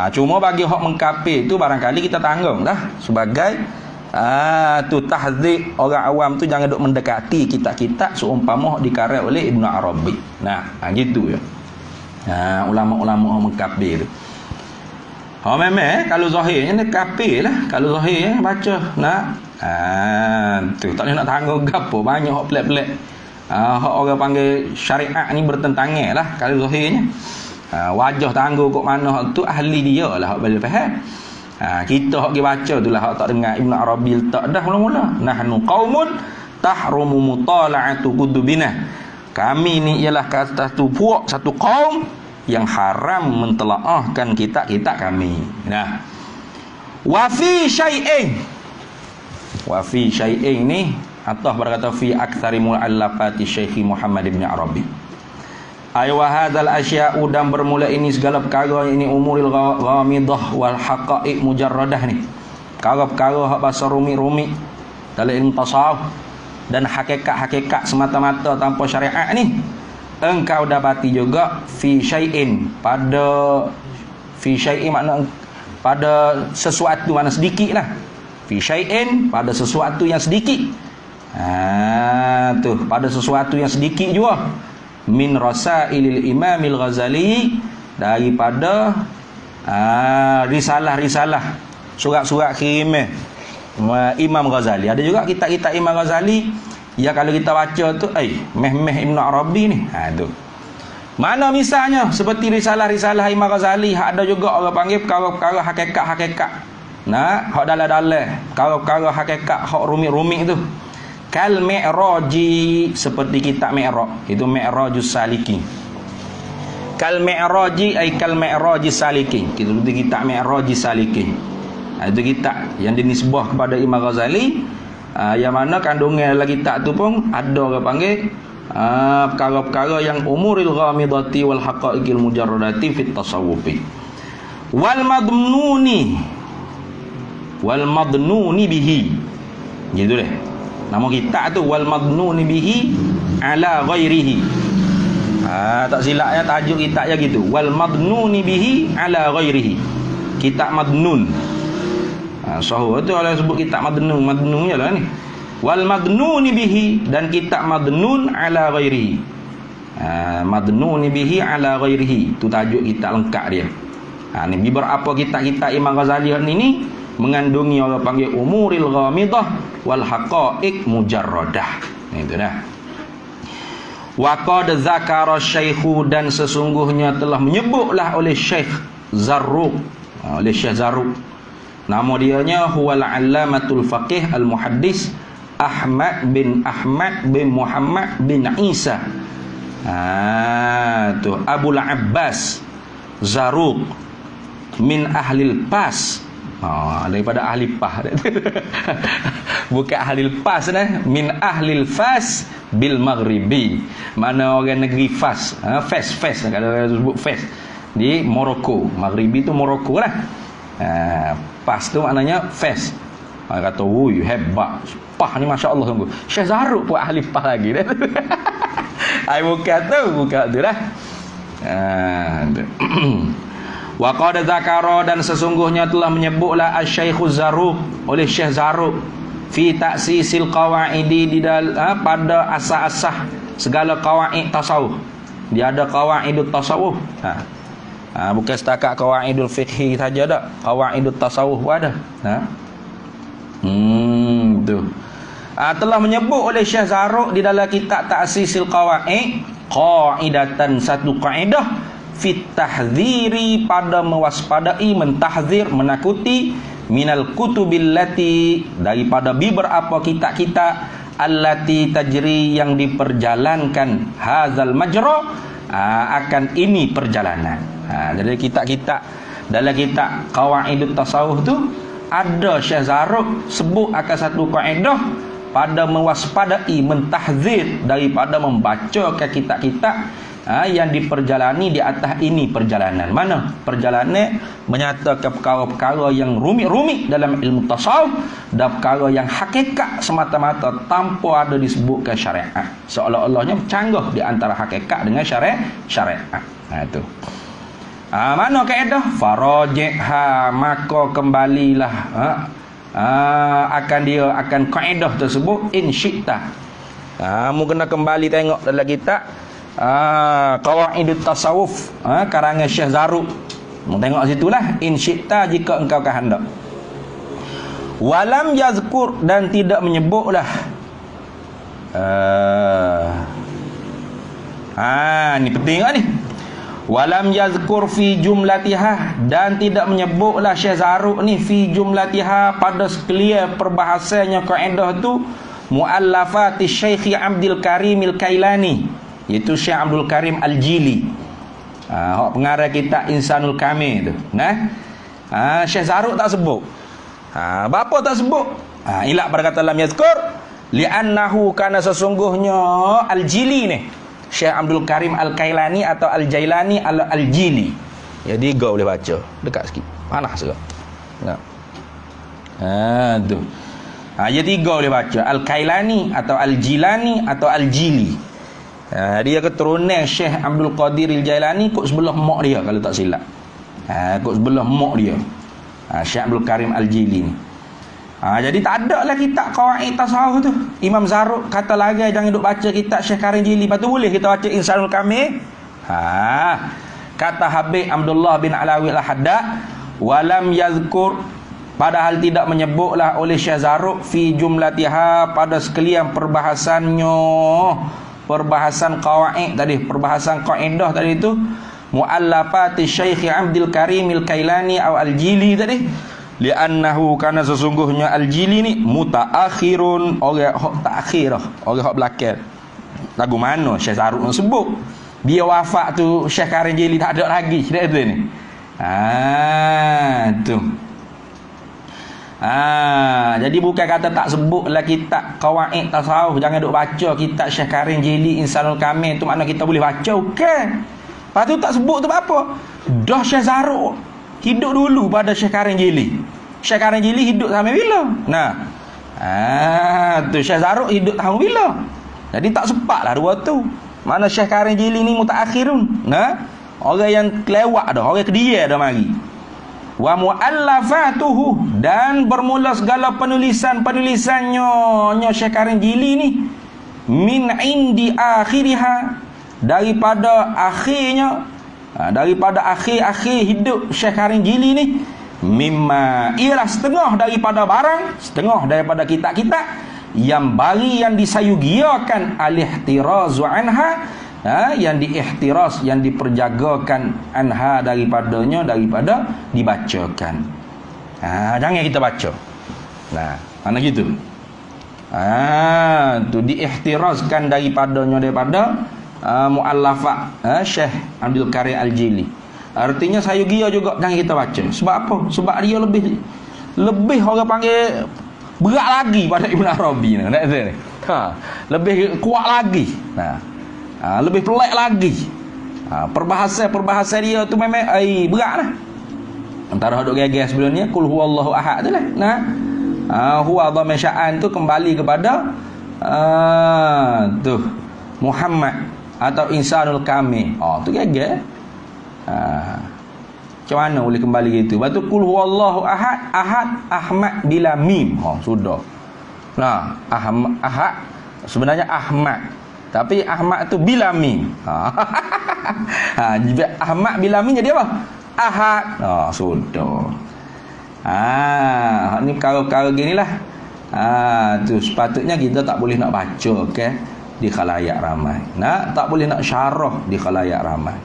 Cuma bagi hak mengkafir tu barangkali kita tanggung dah sebagai tu tahdzib orang awam tu jangan duk mendekati kitab-kitab seumpama dikarang oleh Ibnu Arabi. Gitu ya. Ulama-ulama mengkafir tu. Memang kalau zahirnya ni kafir lah. Kalau zahir baca tu tak boleh nak tanggung gapo, banyak hak pelik-pelik. Hak orang panggil syariat ni bertentangan lah kalau zahirnya. Wajah tangguh kok mana tu ahli dia lah hak boleh faham. Kita hak pergi baca tu lah hak tak dengar Ibnu Arabi tak dah mula-mula. Nahnu qaumun tahrumu mutala'atu kutubina. Kami ni ialah kata tu puak satu kaum yang haram mentelaahkan kitab-kitab kami. Wa fi syai'in. Wa fi syai'in ni atah berkata fi aktsari mu'allafati Syekh Muhammad bin Arabi. Wa hadzal asya'u dan bermula ini segala perkara ini umuril ghamidah wal haqa'iq mujarradah ni. Perkara-perkara hak bahasa rumi-rumi dalam ilmu tasawuf dan hakikat-hakikat semata-mata tanpa syariat ni engkau dapati juga fi syai'in pada fi syai'in makna pada sesuatu mana sedikit lah. Fi syai'in pada sesuatu yang sedikit. Tu pada sesuatu yang sedikit juga. Min rasailil Imamil Ghazali daripada risalah-risalah surat-surat kiriman Imam Ghazali. Ada juga kitab-kitab Imam Ghazali ya kalau kita baca tu meh-meh Ibnu Arabi ni. Tu mana misalnya seperti risalah-risalah Imam Ghazali ada juga orang panggil perkara-perkara hakikat-hakikat. Hak dalam-dalam perkara-perkara hakikat hak rumit-rumit tu. Kal mi'raji seperti kitab Mi'raj, itu Mi'rajus Saliki. Kal mi'raji ay kal mi'rajis saliki. Kita seperti kitab Mi'rajis Saliki. Itu kitab yang dinisbah kepada Imam Ghazali, yang mana kandungan dalam kitab tu pun ada orang panggil perkara-perkara yang umuril ghamidati wal haqa'iqil mujarradati fit tasawufi. Wal madnuni bihi. Gitu deh. Nama kitab tu wal madnuni bihi ala ghairihi. Tak silapnya tajuk kitabnya gitu. Wal madnuni bihi ala ghairihi. Kitab madnun. Sahur tu orang sebut kitab madnun. Madnun je lah ni. Wal madnuni bihi dan kitab madnun ala ghairihi. Madnuni bihi ala ghairihi. Tu tajuk kitab lengkap dia. Ni beberapa kitab-kitab Imam Ghazali ni mengandungi orang panggil umuril ghamidah wal haqa'iq mujarradah. Itu dah. Wa qad zakara syaikhu dan sesungguhnya telah menyebutlah oleh Syekh Zarruq, oleh Syekh Zarruq. Nama dianya huwal allamatul faqih al muhaddis Ahmad bin Muhammad bin Isa. Tu Abul Abbas Zarruq min ahlil Pas. Daripada ahli Pah. Bukan ahli Pas min ahlil Fas bil Maghribi. Mana orang negeri Fas. Fas kalau orang sebut Fas di Morocco. Maghribi tu Morocco lah. Pas tu maknanya Fas. Kata wuih hebat. Pah ni masya-Allah sungguh. Syekh Zarruq pun ahli Pah lagi dah. Bukan tu lah. Wa qad zakara dan sesungguhnya telah menyebutlah Asy-Syaikh Zarruq oleh Syekh Zarruq fi ta'sisil qawaidi di pada asas-asas segala qawaid tasawuf. Dia ada qawaidut tasawuf. Bukan setakat qawaidul fiqhi saja dak. Qawaidut tasawuf pun ada. Tu. telah menyebut oleh Syekh Zarruq di dalam kitab Ta'sisil Qawaid qaidatan, satu kaedah fit tahdziri, pada mewaspadai, mentahzir, menakuti, minal kutubil lati, daripada beberapa kitab-kitab allati tajri, yang diperjalankan hazal majra, akan ini perjalanan. Jadi kitab-kitab dalam kitab Qawaidut Tasawuf tu ada Syekh Zarruq sebut akan satu kaedah pada mewaspadai, mentahzir daripada membaca ke kitab-kitab yang diperjalani di atas ini perjalanan. Mana? Perjalanan menyatakan perkara-perkara yang rumit-rumit dalam ilmu tasawuf dan perkara yang hakikat semata-mata tanpa ada disebutkan syariat. Seolah-olahnya canggah di antara hakikat dengan syariat. Itu. Mana kaedah? Faraji'ha, maka kembalilah akan kaedah tersebut in syi'ta. Mu kena kembali tengok dalam kitab Qawaidut Tasawuf karangan Syekh Zarruq. Mu tengok situlah, in syi'ta, jika engkau kehendak. Walam yazkur, dan tidak menyebutlah ni penting tak ni? Walam yazkur fi jumlatiha, dan tidak menyebutlah Syekh Zarruq ni fi jumlatiha, pada sekalian perbahasannya kaedah tu, muallafati Syekh Abdul Karim Al-Kailani, iaitu Syekh Abdul Karim Al-Jili, hak pengarah kitab Insanul Kamil tu. Syekh Zarruq tak sebut. Bapa tak sebut? Ilak berkata lam yazkur li'annahu, kana sesungguhnya Al-Jili ni, Syekh Abdul Karim Al-Kailani atau Al-Jailani Al-Jili. Jadi kau boleh baca dekat sikit. Panas juga. Tu. Jadi kau boleh baca Al-Kailani atau Al-Jilani atau Al-Jili. Dia keturunan Syekh Abdul Qadir Al-Jailani, kok sebelah mak dia kalau tak silap. Kok sebelah mak dia. Syekh Abdul Karim Al-Jili ni. Jadi tak ada lah kitab Qawaid Tasawuf tu. Imam Zarruq kata lagi jangan duk baca kitab Syekh Karim Jili, lepas tu boleh kita baca Insanul Kamil. Kata Habib Abdullah bin Alawi Al-Haddad, walam yazkur, padahal tidak menyebutlah oleh Syekh Zarruq fi jumlatiha, pada sekalian perbahasannya, perbahasan qawaid tadi, perbahasan kaedah tadi tu, muallafati Syekh Abdul Karim Al-Kailani atau Al-Jili tadi, li'annahu, karena sesungguhnya Al-Jili ni mutaakhirun, orang hak takhir, orang hak belakang. Lagu mana Syekh Zarruq sebut dia wafat tu, Syekh Karim Jili tak ada lagi dia tu ni. Tu. Jadi bukan kata tak sebutlah kitab Qawaid Tasawuf, jangan duk baca kitab Syekh Karim Jili Insanul Kamil tu makna kita boleh baca, bukan. Lepas tu tak sebut tu apa? Dah Syekh Zarruq hidup dulu pada Syekh Karim Jili. Syekh Karim Jili hidup sampai bila? Tu Syekh Zarruq hidup tahun bila? Jadi tak sepatlah dua tu. Mana Syekh Karim Jili ni mutaakhirun. Orang yang kelewat dah, orang kedia dah mari. Wa muallafatuhu, dan bermula segala penulisan-penulisannya Syekh Karim Jili ni min indi akhiriha, daripada akhirnya, daripada akhir-akhir hidup Syekh Karim Jili ni, mimma, ialah setengah daripada barang, setengah daripada kitab-kitab yang bagi, yang disayugiakan al-ihtirazu anha, yang diihtiraz, yang diperjagakan anha, daripadanya, daripada dibacakan. Jangan kita baca. Mana gitu. Tu diihtirazkan daripadanya, daripada muallafat Syekh Abdul Karim Al-Jili. Artinya sayugia juga jangan kita baca. Sebab apa? Sebab dia lebih orang panggil berat lagi pada Ibn Arabi ni. Lebih kuat lagi. Lebih pelik lagi. Perbahasan dia tu memang berat lah. Antara duk geger sebelumnya kul huwallahu ahad tu lah. Huwa dhamma sya'an tu kembali kepada tu Muhammad atau Insanul Kamil. Tu geger. Macam mana boleh kembali gitu? Lepas tu kul huwallahu ahad, ahad Ahmad bila mim. Sudah. Ahad sebenarnya Ahmad, tapi Ahmad tu bila mim. Ahmad bila mim jadi apa? Ahad. Sudah. Ni perkara-perkara ginilah Tu sepatutnya kita tak boleh nak baca okay? Di khalayak ramai. Tak boleh nak syarah di khalayak ramai.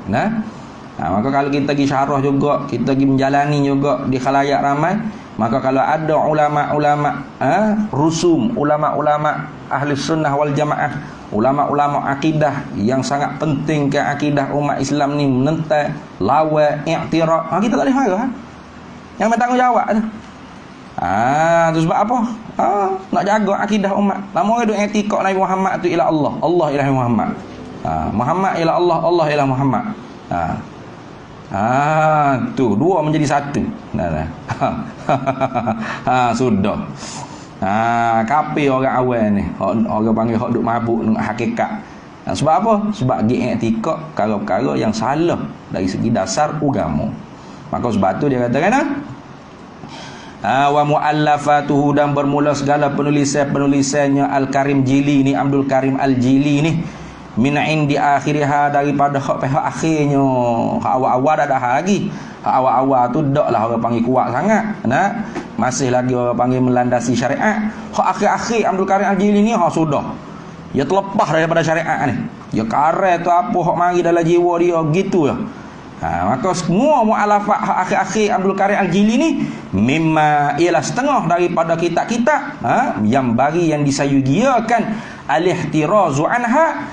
Maka kalau kita pergi syarah juga, kita pergi menjalani juga di khalayak ramai, maka kalau ada ulama-ulama rusum, ulama-ulama ahli sunnah wal jamaah, ulama-ulama akidah yang sangat penting ke akidah umat Islam ni menentang, lawan, i'tiraf, kita tak boleh marah. Yang bertanggungjawab tu. Tu sebab apa? Nak jaga akidah umat. Lama orang duk etikad Nabi Muhammad tu ialah Allah. Allah ialah Muhammad. Muhammad ialah Allah, Allah ialah Muhammad. Tu dua menjadi satu. Sudah. Kapi orang awal ni. Orang panggil hak duk mabuk dengan hakikat. Sebab apa? Sebab dia etikad perkara-perkara yang salah dari segi dasar agama. Maka sebab tu dia katakan wa muallafatuhu, dan bermula segala penulisan-penulisannya Al-Karim Jili ni, Abdul Karim Al-Jili ni, min indi akhiriha, daripada hak pihak akhirnya. Hak awal-awal dah lagi. Hak awal-awal tu daklah orang panggil kuat sangat. Masih lagi orang panggil melandasi syariat. Hak akhir-akhir Abdul Karim Al-Jili ni sudah. Dia terlepas daripada syariat ni. Dia karet tu apa hak mari dalam jiwa dia gitu lah. Maka semua mu'alafat akhir-akhir Abdul Karim Al-Jili ni mimma ialah setengah daripada kitab-kitab yang bagi yang disayugiakan al-ihtirazu anha,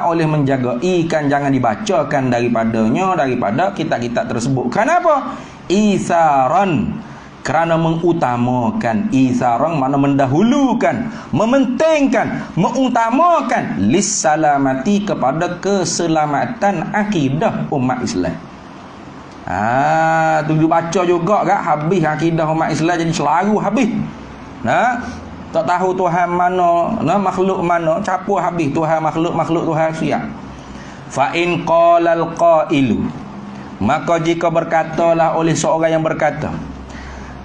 oleh menjaga ikan jangan dibacakan daripada kitab-kitab tersebut. Kenapa? Isaran, kerana mengutamakan. Isaran mana mendahulukan, mementingkan, mengutamakan lissalamati, kepada keselamatan akidah umat Islam. Tu baca juga kan, habis akidah umat Islam jadi selaru habis. Tak tahu Tuhan mana, makhluk mana, capur habis Tuhan makhluk Tuhan siap. Fa in qalal qailu, maka jika berkatalah oleh seorang yang berkata,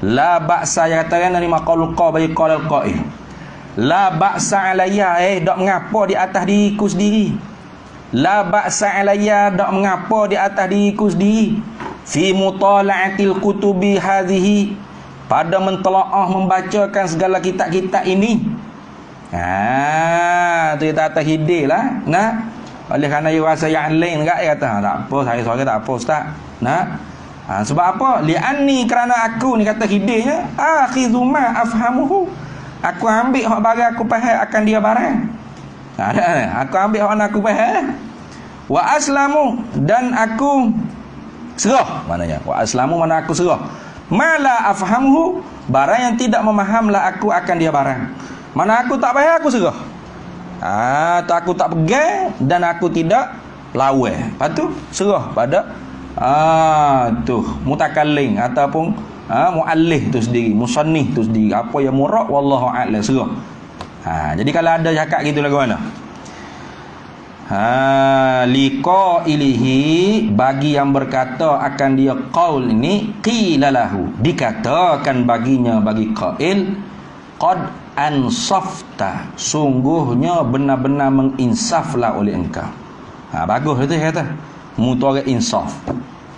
la ba'sa, yang katakan dari maqalul bagi qalal qail, la ba'sa alayya, tak mengapa di atas diriku sendiri. La ba'sa alayya, tak mengapa di atas diriku sendiri. Fi mutala'atil kutubi hadhihi, pada mentelaah membacakan segala kitab-kitab ini. Tu kita atas hidir lah. Oleh kerana dia rasa yang lain kat, dia kata tak apa, saya seorang tak apa ustaz. Sebab apa? Li'anni, kerana aku ni, kata hidayahnya, akhidhu ma afhamuhu, aku ambil hak barang aku faham akan dia barang. Aku ambil hak aku faham. Wa aslamu, dan aku serah. Maknanya wa aslamu mana aku serah. Mala afhamuhu, barang yang tidak memahamlah aku akan dia barang. Mana aku tak faham, aku serah. Aku tak pegang dan aku tidak lawan. Lepas tu serah pada mutakallim ataupun muallif tu sendiri, musannif tu sendiri, apa yang murad wallahu a'lam, serah. Jadi kalau ada cakap gitu lagu mana? Liqailihi, bagi yang berkata akan dia qaul ini, qilalahu, dikatakan baginya, bagi qail, qad ansafta, sungguhnya benar-benar menginsaflah oleh engkau. Bagus itu kata. Mu tu orang insaf.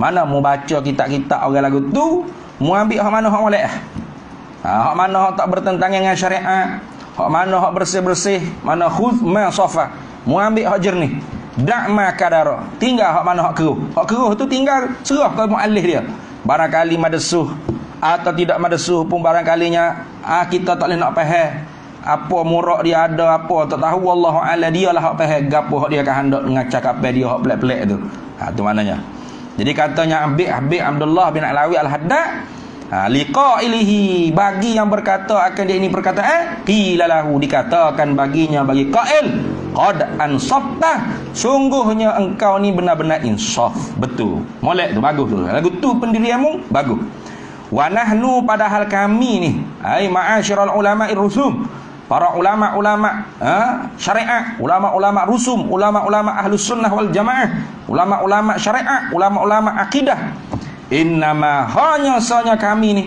Mana mu baca kitab-kitab orang lagu tu, mu ambil hak mana hak molek. Hak mana hak tak bertentangan dengan syariat, hak mana hak bersih-bersih, mana khudh ma safa, mu ambil hak jernih. Da'ma kadara, tinggal hak mana hak keruh. Hak keruh tu tinggal serah ke muallif dia. Barangkali madesuh atau tidak madesuh pun, barangkalinya kita tak boleh nak faham apa murak dia ada apa, tak tahu, wallahu a'lam, dia lah hak faham gapo hak dia akan hendak dengan cakapan dia hak pelik-pelik tu. Tu maknanya. Jadi katanya Habib Abdullah bin Alawi Al-Haddad, liqailihi, bagi yang berkata akan dia ini perkataan, qilalahu, dikatakan baginya, bagi qail, qad ansafta, sungguhnya engkau ni benar-benar insaf, betul, molek tu, bagus tu, lagu tu pendirianmu bagus. Wa nahnu, padahal kami ni, ai ma'asyiral ulama'ir rusum, para ulama-ulama syariat, ulama-ulama rusum, ulama-ulama ahlus sunnah wal jamaah, ulama-ulama syariat, ulama-ulama akidah, innama, hanya saja kami ni,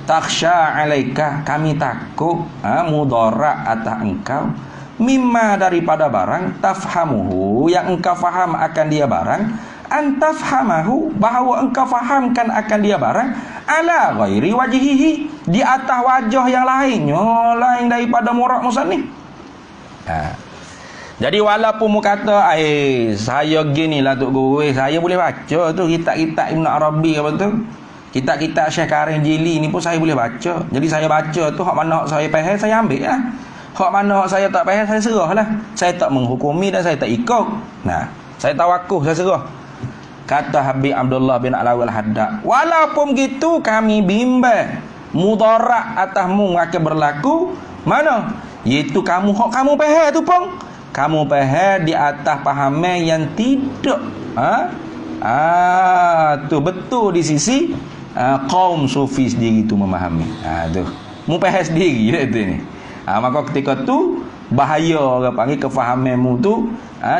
takhsha alaika, kami takut mudarat atas engkau, mimma, daripada barang, tafhamuhu, yang engkau faham akan dia barang, antafhamahu, bahawa engkau fahamkan akan dia barang, ala ghairi wajhihi, di atas wajah yang lainnya, lain daripada murak musannif. Jadi walaupun mu kata saya ginilah Tok Guru, saya boleh baca tu kitab-kitab Ibn Arabi apa tu, kitab-kitab Syekh Karim Jili ni pun saya boleh baca. Jadi saya baca tu hak mana hak saya faham saya ambil lah, hak mana hak saya tak faham saya serah lah. Saya tak menghukumi dan saya tak ikut. Nah, saya tawakkuf, saya serah. Kata Habib Abdullah bin Alawi Al-Haddad, walaupun gitu kami bimbang mudarat atasmu akan berlaku mana? Iaitu kamu faham tu pun. Kamu faham di atas pahaman yang tidak tu betul di sisi kaum sufi sendiri tu memahami. Tu. Mu faham sendiri tu ni. Maka ketika tu bahaya orang panggil kefahamanmu tu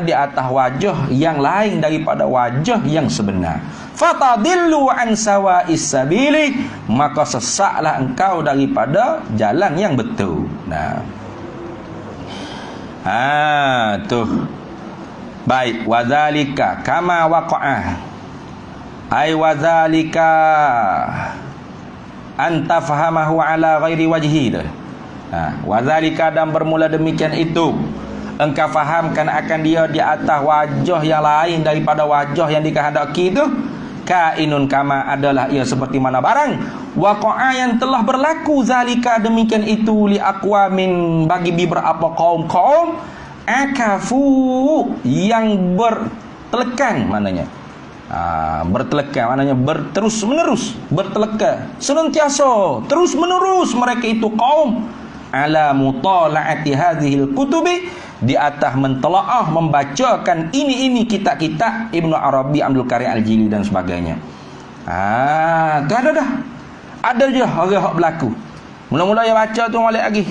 di atas wajah yang lain daripada wajah yang sebenar. Fatadillu an sawa'is sabili, maka sesatlah engkau daripada jalan yang betul. Nah. Tu. Baik, wadzalika kama waqa'a. Ai wadzalika anta fahamahu ala ghairi wajhi. Wadzalika, dan bermula demikian itu engkau fahamkan akan dia di atas wajah yang lain daripada wajah yang dikehendaki itu. Kainun, kama adalah ia seperti mana barang waqa'a yang telah berlaku zalika demikian itu li aqwamin bagi beberapa kaum akafu yang bertelekan maknanya. Bertelekan maknanya berterus menerus, bertelekan senantiasa terus menerus mereka itu kaum ala mutala'ati hadhil kutubi, di atas mentelaah membacakan ini kitab-kitab Ibnu Arabi, Abdul Karim Al-Jili dan sebagainya. Tu ada dah. Ada je orang hak berlaku. Mula-mula yang baca tu molek lagi.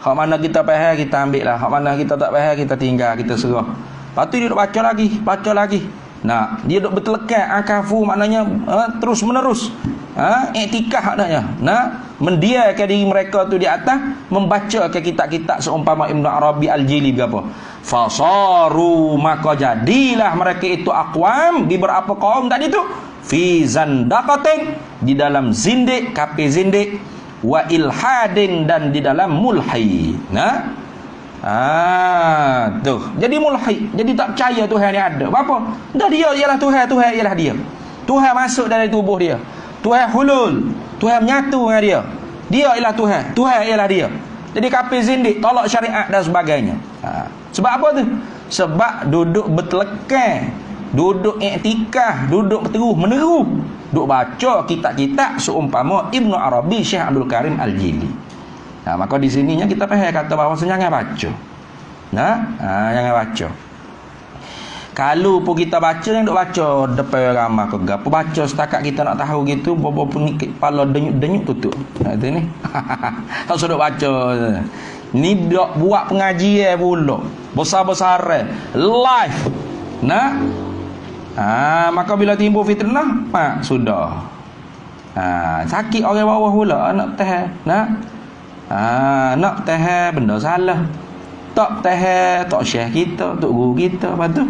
Hak mana kita faham kita ambil lah, hak mana kita tak faham kita tinggal, kita serah. Lepas tu dia duk baca lagi. Nah, dia duk bertelekan akafu maknanya terus menerus. Iktikaf maknanya. Mendiamkan diri mereka tu di atas membaca ke kitab-kitab seumpama Ibnu Arabi Al-Jili berapa. Fasaru, maka jadilah mereka itu aqwam di berapa kaum tadi tu fi zandaqatin, di dalam zindik, kafir zindik, wa ilhadin, dan di dalam mulhi. Tuh. Jadi mulhi, jadi tak percaya Tuhan ni ada. Apa? Dah dia ialah Tuhan ialah dia. Tuhan masuk dalam tubuh dia. Tuhan hulul, Tuhan menyatu dengan dia. Dia ialah Tuhan ialah dia. Jadi kafir zindik, tolak syariat dan sebagainya. Sebab apa tu? Sebab duduk bertelekan, duduk iktikaf, duduk terus meneru, duduk baca kitab-kitab seumpama Ibnu Arabi, Syekh Abdul Karim Al-Jili. Maka di sininya kita faham kata bahawa jangan baca. Jangan baca. Kalau pun kita baca, yang duk baca depan ramai ke gapo, baca setakat kita nak tahu gitu, bobo pun kepala denyut-denyut tutup. Tu ni. Tak sudah baca. Ni dok buat pengajian pula. Besar-besar live. Maka bila timbul fitnah, sudah. Sakit orang bawah pula nak tahan. Nak tahan benda salah. Tak tahan tak syekh kita, tok guru kita, lepas tu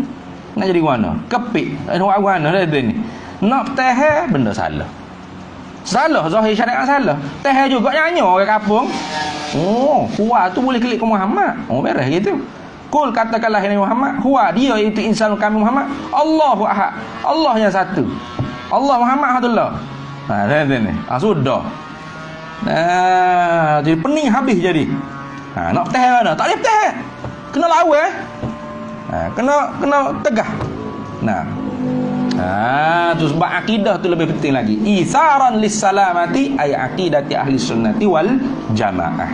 nak jadi mana? Kepik. Nak mana dah tu ni? Nak tahan benda salah. Salah zahir syariat salah. Tahan juga nyanyi orang kampung. Huwa tu boleh klik ke Muhammad. Beres gitu. Kul katakanlah ini Muhammad, huwa dia itu insan kami Muhammad. Allahu ahad. Allah yang satu. Allah Muhammad Abdullah. Tu ni. Sudah. Jadi pening habis jadi. Nak tahan mana? Tak boleh tahan. Kena lawan. Kena tegah. Tu sebab akidah tu lebih penting lagi. Isaran lis salamati ay aqidati ahli sunnati wal jamaah.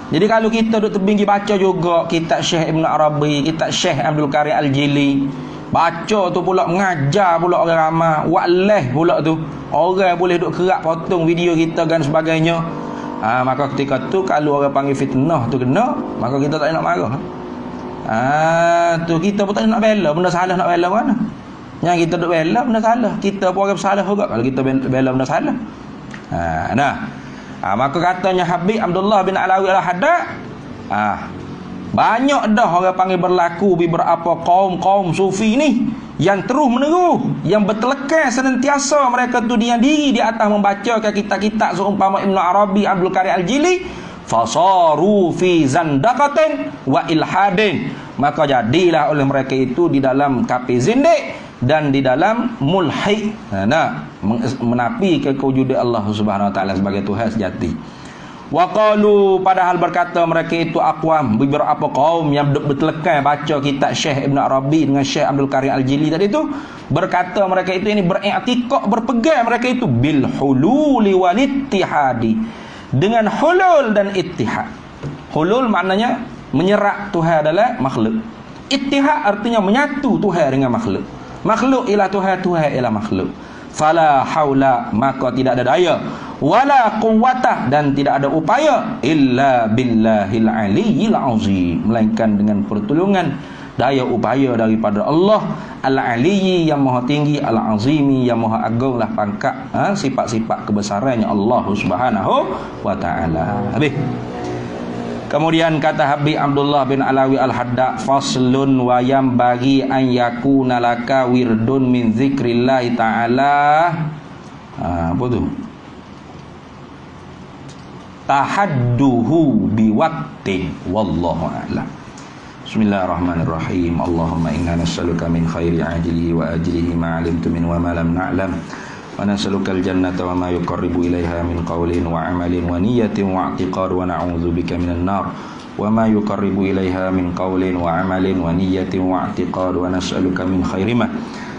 Jadi kalau kita duk terbinggi baca juga kitab Syekh Ibn Arabi, kitab Syekh Abdul Karim Al-Jili, baca tu pula mengajar pula orang ramai, walah pula tu. Orang boleh duk kerak potong video kita dan sebagainya. Maka ketika tu kalau orang panggil fitnah tu kena, maka kita tak nak marah. Tu kita pun tak nak bela, benda salah nak bela mana? Yang kita duk bela benda salah, kita pun orang bersalah juga kalau kita bela benda salah. Maka katanya Habib Abdullah bin Alawi Al-Haddad, Banyak dah orang panggil berlaku beberapa kaum sufi ni yang terus meneruh, yang bertelekai senantiasa mereka tu diam diri di atas membacakan kitab-kitab seumpama Ibn Arabi, Abdul Qadir Al-Jili, fasaru fi zandaqatin wa ilhadin. Maka jadilah oleh mereka itu di dalam kafir zindik dan di dalam mulhid, menafi ke kewujudan Allah Subhanahu wa taala sebagai Tuhan sejati. Wa qalu, padahal berkata mereka itu aqwam, beberapa kaum yang bertelekai baca kitab Syekh Ibn Arabi dengan Syekh Abdul Qadir Al-Jili tadi itu, berkata mereka itu ini beriktikad, berpegang mereka itu bil hululi wal ittihadi, dengan hulul dan ittihad. Hulul maknanya menyerak Tuhan adalah makhluk. Ittihad artinya menyatu Tuhan dengan makhluk. Makhluk ialah Tuhan, Tuhan ialah makhluk. Fala haula, maka tidak ada daya, wala quwwata, dan tidak ada upaya, illa billahil aliyyil azim, melainkan dengan pertolongan daya upaya daripada Allah al-aliyyi yang maha tinggi, al-azimi yang maha agunglah pangkat sifat-sifat kebesarannya Allah Subhanahu wa taala. Habis. Kemudian kata Habib Abdullah bin Alawi Al-Haddad, faslun wa yambaghi an yakuna laka wirdun min zikrillah ta'ala. Apa tu? Tahadduhu biwaqti, wallahu a'lam. Bismillahirrahmanirrahim. Allahumma inna nas'aluka min khairi ajlihi wa ajlihi ma 'alimtu min wa ma lam na'lam. Wa nas'alukal jannata wa ma yuqarribu ilaiha min qawlin wa 'amalin wa niyyatin wa i'tiqad, wa na'udzubika minan nar wa ma yuqarribu ilaiha min qawlin wa 'amalin wa niyyatin wa i'tiqad, wa nas'aluka min khairi ma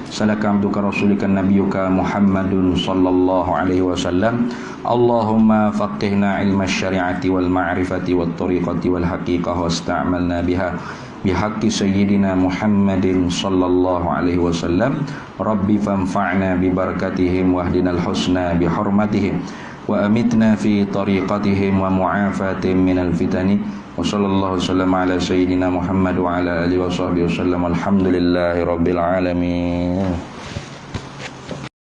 salaka 'abduka rasulika nabiyyuka Muhammadun sallallahu alaihi wasallam. Allahumma faqihna 'ilma asy-syari'ati wal ma'rifati wat tariqati wal haqiqah wasta'malna biha bihaqqi sayyidina Muhammadin sallallahu alaihi wasallam. Rabbi fanfa'na bi barakatihim wahdinal husna bi hurmatihim wa amitna fi tariqatihim wa mu'afatihim minal fitani. Wa sallallahu wasallam ala sayyidina Muhammad wa ala alihi wa sahbihi wasallam. Alhamdulillahi rabbil alamin.